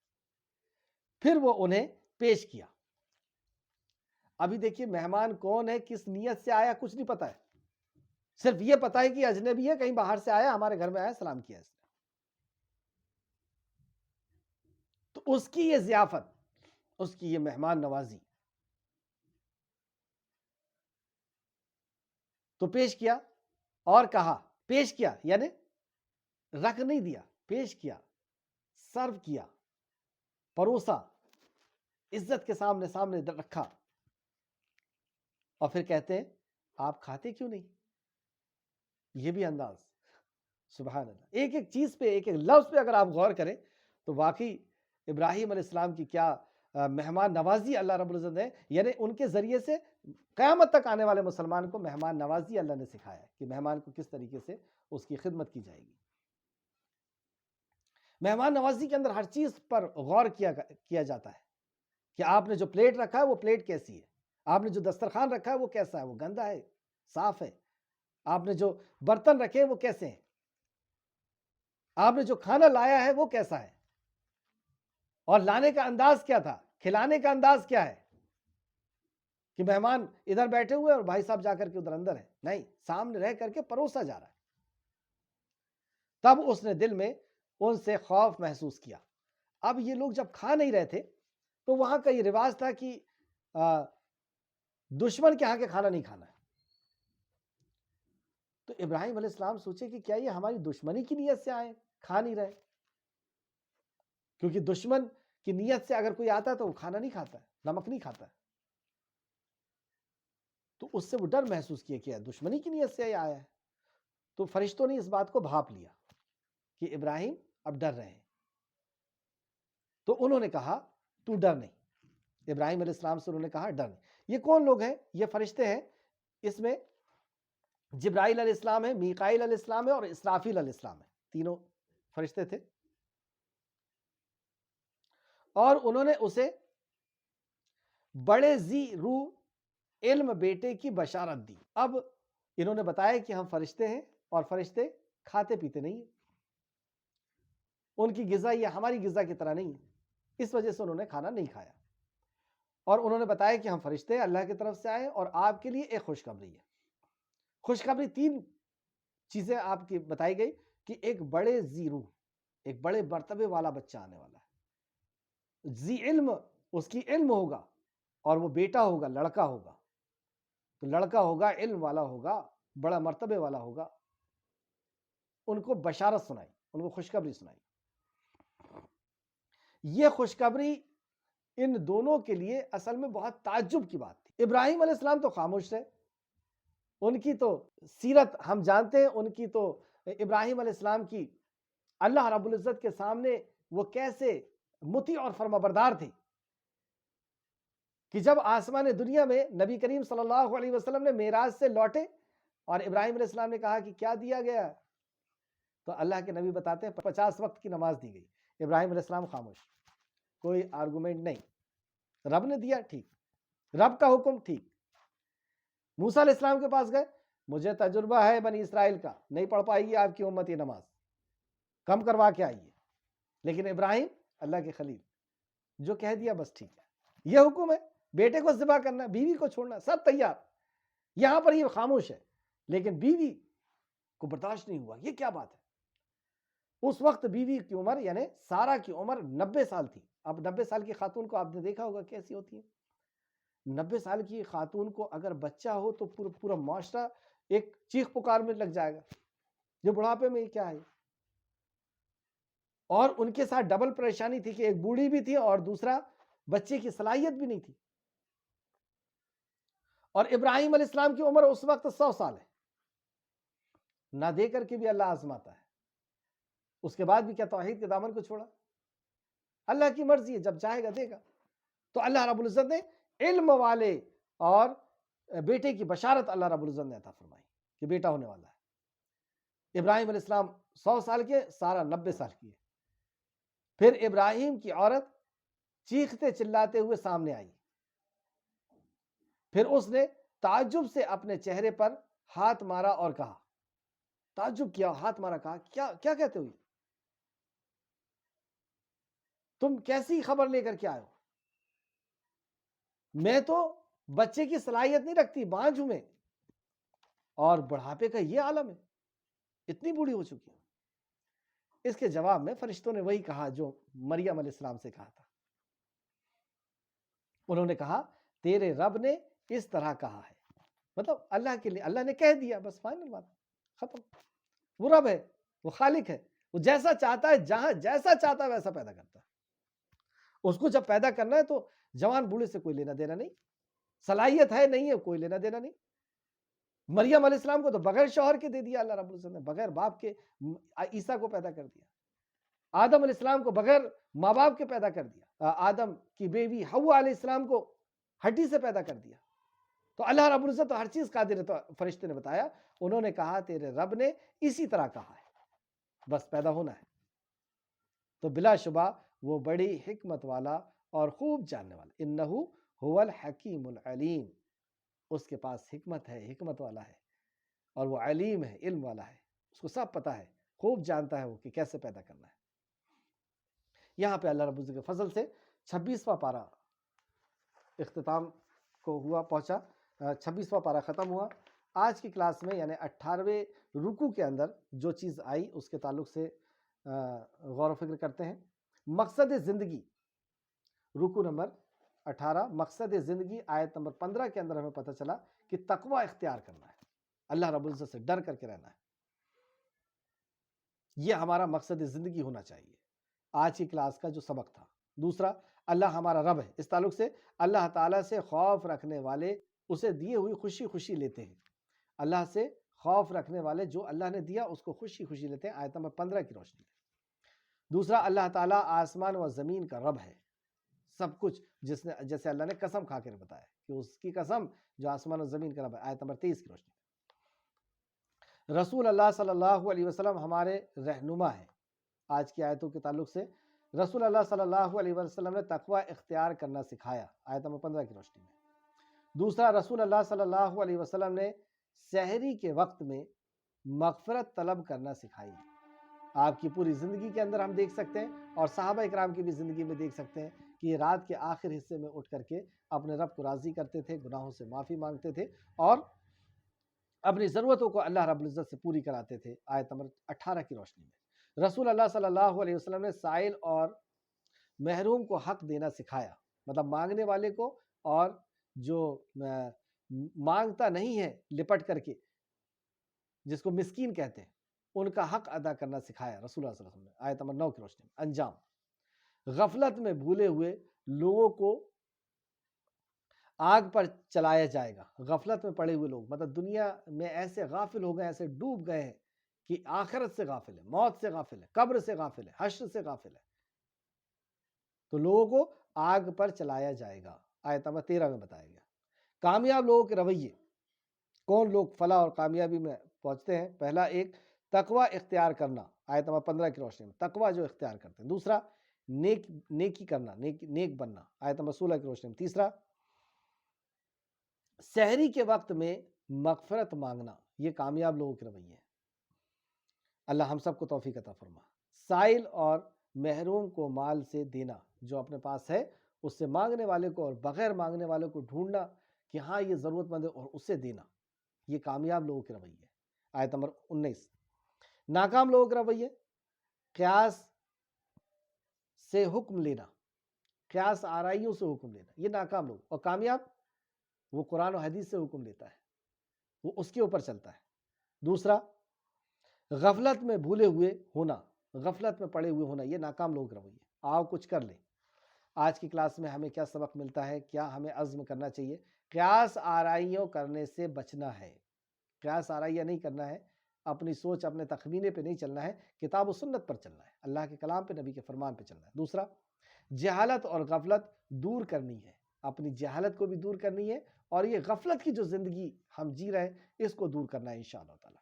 پھر وہ انہیں پیش کیا۔ ابھی دیکھیے مہمان کون ہے، کس نیت سے آیا، کچھ نہیں پتا ہے، صرف یہ پتا ہے کہ اجنبی ہے، کہیں باہر سے آیا، ہمارے گھر میں آیا، سلام کیا اس نے۔ تو اس کی یہ ضیافت، اس کی یہ مہمان نوازی، تو پیش کیا اور کہا، پیش کیا یعنی رکھ نہیں دیا، پیش کیا، سرو کیا، پروسا، عزت کے سامنے سامنے رکھا، اور پھر کہتے ہیں آپ کھاتے کیوں نہیں؟ یہ بھی انداز، سبحان اللہ۔ ایک ایک چیز پہ، ایک ایک لفظ پہ اگر آپ غور کریں تو واقعی ابراہیم علیہ السلام کی کیا مہمان نوازی اللہ رب العزت نے، یعنی ان کے ذریعے سے قیامت تک آنے والے مسلمان کو مہمان نوازی اللہ نے سکھایا کہ مہمان کو کس طریقے سے اس کی خدمت کی جائے گی۔ مہمان نوازی کے اندر ہر چیز پر غور کیا جاتا ہے کہ آپ نے جو پلیٹ رکھا ہے وہ پلیٹ کیسی ہے، آپ نے جو دسترخوان رکھا ہے وہ کیسا ہے، وہ گندا ہے، صاف ہے، آپ نے جو برتن رکھے وہ کیسے ہیں، آپ نے جو کھانا لایا ہے وہ کیسا ہے، اور لانے کا انداز کیا تھا، کھلانے کا انداز کیا ہے، کہ مہمان ادھر بیٹھے ہوئے اور بھائی صاحب جا کر کے ادھر اندر ہے، نہیں، سامنے رہ کر کے پروسا جا رہا ہے۔ تب اس نے دل میں ان سے خوف محسوس کیا۔ اب یہ لوگ جب کھا نہیں رہے تھے تو وہاں کا یہ رواج تھا کہ دشمن کے ہاں کے کھانا نہیں کھانا ہے۔ تو ابراہیم علیہ السلام سوچے کہ کیا یہ ہماری دشمنی کی نیت سے آئے، کھا نہیں رہے، کیونکہ دشمن کی نیت سے اگر کوئی آتا ہے تو وہ کھانا نہیں کھاتا ہے، نمک نہیں کھاتا ہے۔ تو اس سے وہ ڈر محسوس کیا کہ دشمنی کی نیت سے آیا ہے. تو فرشتوں نے اس بات کو بھاپ لیا کہ ابراہیم اب ڈر رہے ہیں. تو انہوں نے کہا تو ڈر نہیں. ابراہیم علیہ السلام سے انہوں نے کہا ڈر نہیں. یہ کون لوگ ہیں؟ یہ فرشتے ہیں. اس میں جبرائیل علیہ السلام ہے، میکائیل علیہ السلام ہے اور اسرافیل علیہ السلام ہے. تینوں فرشتے تھے. اور انہوں نے اسے بڑے ذی روح علم بیٹے کی بشارت دی. اب انہوں نے بتایا کہ ہم فرشتے ہیں اور فرشتے کھاتے پیتے نہیں ہیں، ان کی غذا یہ ہماری غذا کی طرح نہیں ہے، اس وجہ سے انہوں نے کھانا نہیں کھایا. اور انہوں نے بتایا کہ ہم فرشتے اللہ کی طرف سے آئے اور آپ کے لیے ایک خوشخبری ہے. خوشخبری 3 چیزیں آپ کی بتائی گئی کہ ایک بڑے ذی روح، ایک بڑے مرتبے والا بچہ آنے والا ہے، ذی علم، اس کی علم ہوگا، اور وہ بیٹا ہوگا، لڑکا ہوگا. تو لڑکا ہوگا، علم والا ہوگا، بڑا مرتبے والا ہوگا. ان کو بشارت سنائی، ان کو خوشخبری سنائی. یہ خوشخبری ان دونوں کے لیے اصل میں بہت تعجب کی بات تھی. ابراہیم علیہ السلام تو خاموش تھے، ان کی تو سیرت ہم جانتے ہیں، ان کی تو ابراہیم علیہ السلام کی اللہ رب العزت کے سامنے وہ کیسے مطیع اور فرمانبردار تھے کہ جب آسمان دنیا میں نبی کریم صلی اللہ علیہ وسلم نے معراج سے لوٹے اور ابراہیم علیہ السلام نے کہا کہ کیا دیا گیا، تو اللہ کے نبی بتاتے ہیں 50 وقت کی نماز دی گئی. ابراہیم علیہ السلام خاموش، کوئی آرگومنٹ نہیں. رب نے دیا، ٹھیک، رب کا حکم، ٹھیک. موسیٰ علیہ السلام کے پاس گئے، مجھے تجربہ ہے بنی اسرائیل کا، نہیں پڑھ پائے گی آپ کی امت یہ نماز، کم کروا کے آئیے. لیکن ابراہیم اللہ کے خلیل، جو کہہ دیا بس ٹھیک ہے، یہ حکم ہے، بیٹے کو ذبح کرنا، بیوی کو چھوڑنا، سب تیار. یہاں پر یہ خاموش ہے، لیکن بیوی کو برداشت نہیں ہوا. یہ کیا بات ہے؟ اس وقت بیوی کی عمر یعنی سارا کی عمر 90 سال تھی. اب 90 سال کی خاتون کو آپ نے دیکھا ہوگا کیسی ہوتی ہے. 90 سال کی خاتون کو اگر بچہ ہو تو پورا معاشرہ ایک چیخ پکار میں لگ جائے گا، یہ بڑھاپے میں کیا ہے. اور ان کے ساتھ ڈبل پریشانی تھی کہ ایک بوڑھی بھی تھی اور دوسرا بچے کی صلاحیت بھی نہیں تھی. اور ابراہیم علیہ السلام کی عمر اس وقت 100 سال ہے. نہ دے کر کے بھی اللہ آزماتا ہے. اس کے بعد بھی کیا توحید کے دامن کو چھوڑا؟ اللہ کی مرضی ہے، جب چاہے گا دے گا. تو اللہ رب العزت نے علم والے اور بیٹے کی بشارت اللہ رب العزت نے عطا فرمائی کہ بیٹا ہونے والا ہے. ابراہیم علیہ السلام 100 سال کے، سارا 90 سال کی ہے. پھر ابراہیم کی عورت چیختے چلاتے ہوئے سامنے آئی. پھر اس نے تعجب سے اپنے چہرے پر ہاتھ مارا اور کہا، تعجب کیا، ہاتھ مارا، کہا کیا کہتے ہوئی، تم کیسی خبر لے کر کے آئے ہو؟ میں تو بچے کی صلاحیت نہیں رکھتی، بانجھ ہوں میں، اور بڑھاپے کا یہ عالم ہے، اتنی بوڑھی ہو چکی ہے. اس کے جواب میں فرشتوں نے وہی کہا جو مریم علیہ السلام سے کہا تھا. انہوں نے کہا تیرے رب نے اس طرح کہا ہے. مطلب اللہ کے لیے، اللہ نے کہہ دیا، بس فائنل بات، ختم. وہ رب ہے، وہ خالق ہے، وہ جیسا چاہتا ہے، جہاں جیسا چاہتا ہے ویسا پیدا کرتا ہے. اس کو جب پیدا کرنا ہے تو جوان بوڑھے سے کوئی لینا دینا نہیں، صلاحیت ہے نہیں ہے کوئی لینا دینا نہیں. مریم علیہ السلام کو تو بغیر شوہر کے دے دیا اللہ رب العزت نے، بغیر باپ کے عیسیٰ کو پیدا کر دیا. آدم علیہ السلام کو بغیر ماں باپ کے پیدا کر دیا. آدم کی بیوی حوا علیہ السلام کو ہڈی سے پیدا کر دیا. تو اللہ رب العزت ہر چیز قادر ہے. تو فرشتے نے بتایا، انہوں نے کہا تیرے رب نے اسی طرح کہا ہے، بس پیدا ہونا ہے. تو بلا شبہ وہ بڑی حکمت والا اور خوب جاننے والا، انہو هو الحکیم العلیم، اس کے پاس حکمت ہے، حکمت والا ہے، اور وہ علیم ہے، علم والا ہے، اس کو سب پتا ہے، خوب جانتا ہے وہ کہ کیسے پیدا کرنا ہے. یہاں پہ اللہ رب العزت کے فضل سے 26واں پارہ اختتام کو پہنچا، 26واں پارہ ختم ہوا. آج کی کلاس میں یعنی 18ویں رکوع کے اندر جو چیز آئی اس کے تعلق سے غور و فکر کرتے ہیں. مقصد زندگی، رکوع نمبر 18، مقصد زندگی، آیت نمبر 15 کے اندر ہمیں پتہ چلا کہ تقوی اختیار کرنا ہے، اللہ رب العزت سے ڈر کر کے رہنا ہے. یہ ہمارا مقصد زندگی ہونا چاہیے. آج کی کلاس کا جو سبق تھا. دوسرا، اللہ ہمارا رب ہے، اس تعلق سے اللہ تعالیٰ سے خوف رکھنے والے اسے دیے ہوئی خوشی خوشی لیتے ہیں۔ اللہ سے خوف رکھنے والے جو اللہ نے دیا اس کو خوشی خوشی لیتے ہیں، آیت نمبر 15 کی روشنی میں۔ دوسرا، اللہ تعالیٰ آسمان و زمین کا رب ہے، سب کچھ جیسے اللہ نے قسم کھا کر بتایا کہ اس کی قسم جو آسمان و زمین کا رب ہے، آیت نمبر 23 کی روشنی میں۔ رسول اللہ صلی اللہ علیہ وسلم ہمارے رہنما ہیں۔ آج کی آیتوں کے تعلق سے رسول اللہ صلی اللہ علیہ وسلم نے تقوی اختیار کرنا سکھایا، آیت نمبر 15 کی روشنی میں۔ دوسرا، رسول اللہ صلی اللہ علیہ وسلم نے سحری کے وقت میں مغفرت طلب کرنا سکھائی۔ آپ کی پوری زندگی کے اندر ہم دیکھ سکتے ہیں اور صحابہ اکرام کی بھی زندگی میں دیکھ سکتے ہیں کہ یہ رات کے آخر حصے میں اٹھ کر کے اپنے رب کو راضی کرتے تھے، گناہوں سے معافی مانگتے تھے اور اپنی ضرورتوں کو اللہ رب العزت سے پوری کراتے تھے، آیت نمبر 18 کی روشنی میں۔ رسول اللہ صلی اللہ علیہ وسلم نے سائل اور محروم کو حق دینا سکھایا، مطلب مانگنے والے کو اور جو مانگتا نہیں ہے لپٹ کر کے، جس کو مسکین کہتے ہیں، ان کا حق ادا کرنا سکھایا رسول اللہ صلی اللہ علیہ وسلم نے، آیت نمبر 9 کی روشنی میں۔ انجام، غفلت میں بھولے ہوئے لوگوں کو آگ پر چلایا جائے گا۔ غفلت میں پڑے ہوئے لوگ مطلب دنیا میں ایسے غافل ہو گئے، ایسے ڈوب گئے ہیں کہ آخرت سے غافل ہے، موت سے غافل ہے، قبر سے غافل ہے، حشر سے غافل ہے، تو لوگوں کو آگ پر چلایا جائے گا، آیت نمبر 13 میں بتایا گیا۔ کامیاب لوگوں کے رویے، کون لوگ فلاح اور کامیابی میں پہنچتے ہیں؟ پہلا، ایک تقوی اختیار کرنا، آیت نمبر 15 کی روشنی میں، تقوی جو اختیار کرتے ہیں۔ دوسرا، نیکی کرنا، نیک بننا، آیت نمبر 16 کی روشنی میں۔ تیسرا، سحری کے وقت میں مغفرت مانگنا، یہ کامیاب لوگوں کے رویے ہیں۔ اللہ ہم سب کو توفیق عطا فرما۔ سائل اور محروم کو مال سے دینا، جو اپنے پاس ہے اس سے مانگنے والے کو اور بغیر مانگنے والے کو ڈھونڈنا کہ ہاں یہ ضرورت مند ہے اور اسے دینا، یہ کامیاب لوگوں کے رویے ہیں، آیت نمبر 19۔ ناکام لوگوں کے رویے، قیاس سے حکم لینا، قیاس آرائیوں سے حکم لینا، یہ ناکام لوگ، اور کامیاب وہ قرآن و حدیث سے حکم لیتا ہے، وہ اس کے اوپر چلتا ہے۔ دوسرا، غفلت میں بھولے ہوئے ہونا، غفلت میں پڑے ہوئے ہونا، یہ ناکام لوگوں کے رویے۔ آؤ کچھ کر لیں۔ آج کی کلاس میں ہمیں کیا سبق ملتا ہے؟ کیا ہمیں عزم کرنا چاہیے؟ قیاس آرائیوں کرنے سے بچنا ہے، قیاس آرائیاں نہیں کرنا ہے، اپنی سوچ اپنے تخمینے پہ نہیں چلنا ہے، کتاب و سنت پر چلنا ہے، اللہ کے کلام پہ، نبی کے فرمان پہ چلنا ہے۔ دوسرا، جہالت اور غفلت دور کرنی ہے، اپنی جہالت کو بھی دور کرنی ہے اور یہ غفلت کی جو زندگی ہم جی رہے ہیں اس کو دور کرنا ہے انشاءاللہ تعالی۔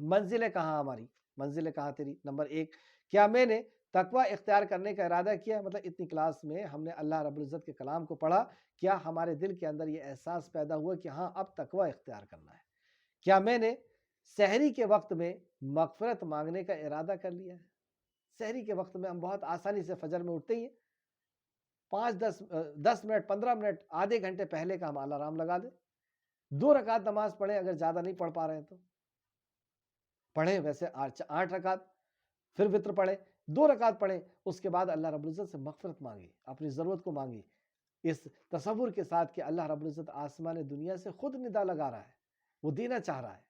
منزلیں کہاں ہماری؟ منزلیں کہاں تیری؟ نمبر 1، کیا میں نے تقوی اختیار کرنے کا ارادہ کیا؟ مطلب اتنی کلاس میں ہم نے اللہ رب العزت کے کلام کو پڑھا، کیا ہمارے دل کے اندر یہ احساس پیدا ہوا کہ ہاں اب تقوی اختیار کرنا ہے؟ کیا میں نے سحری کے وقت میں مغفرت مانگنے کا ارادہ کر لیا ہے؟ سحری کے وقت میں ہم بہت آسانی سے فجر میں اٹھتے ہی 10 منٹ 15 منٹ آدھے گھنٹے پہلے کا ہم الارم لگا دیں، 2 رکعت نماز پڑھیں، اگر زیادہ نہیں پڑھ پا رہے ہیں تو پڑھیں، ویسے 8 رکعت، پھر وتر پڑھیں، 2 رکعت پڑھیں، اس کے بعد اللہ رب العزت سے مغفرت مانگی، اپنی ضرورت کو مانگی، اس تصور کے ساتھ کہ اللہ رب العزت آسمان دنیا سے خود ندا لگا رہا ہے، وہ دینا چاہ رہا ہے،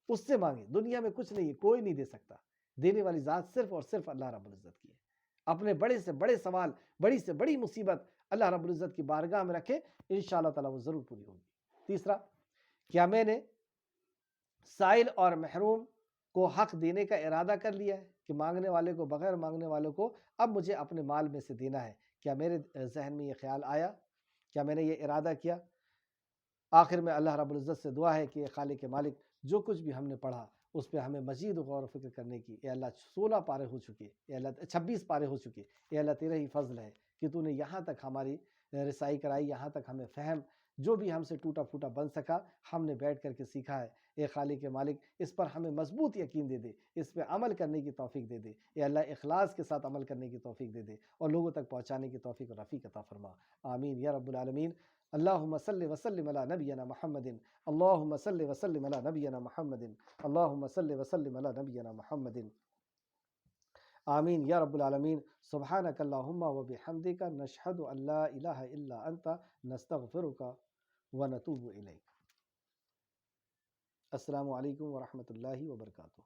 اس سے مانگیں۔ دنیا میں کچھ نہیں ہے، کوئی نہیں دے سکتا، دینے والی ذات صرف اور صرف اللہ رب العزت کی ہے۔ اپنے بڑے سے بڑے سوال، بڑی سے بڑی مصیبت اللہ رب العزت کی بارگاہ میں رکھے، انشاءاللہ تعالیٰ وہ ضرور پوری ہوگی۔ تیسرا، کیا میں نے سائل اور محروم کو حق دینے کا ارادہ کر لیا ہے کہ مانگنے والے کو، بغیر مانگنے والوں کو اب مجھے اپنے مال میں سے دینا ہے؟ کیا میرے ذہن میں یہ خیال آیا؟ کیا میں نے یہ ارادہ کیا؟ آخر میں اللہ رب العزت سے دعا ہے کہ خالق مالک، جو کچھ بھی ہم نے پڑھا اس پہ ہمیں مزید غور و فکر کرنے کی، اے اللہ 16 پارے ہو چکے، اے اللہ 26 پارے ہو چکے، اے اللہ تیرا ہی فضل ہے کہ تو نے یہاں تک ہماری رسائی کرائی، یہاں تک ہمیں فہم جو بھی ہم سے ٹوٹا پھوٹا بن سکا ہم نے بیٹھ کر کے سیکھا ہے۔ اے خالق مالک، اس پر ہمیں مضبوط یقین دے دے، اس پہ عمل کرنے کی توفیق دے دے، اے اللہ اخلاص کے ساتھ عمل کرنے کی توفیق دے دے اور لوگوں تک پہنچانے کی توفیق اور رفیق عطا فرما، آمین یا رب العالمین۔ اللہم صلی وسلم علی نبینا محمد، اللہم صلی وسلم علی نبینا محمد، اللہم صلی وسلم علی نبینا محمد، آمین یا رب العالمین۔ سبحانک اللہم و بحمدک، نشہد ان لا الہ الا انت، نستغفرک و نتوب الیک۔ السلام علیکم ورحمۃ اللہ وبرکاتہ۔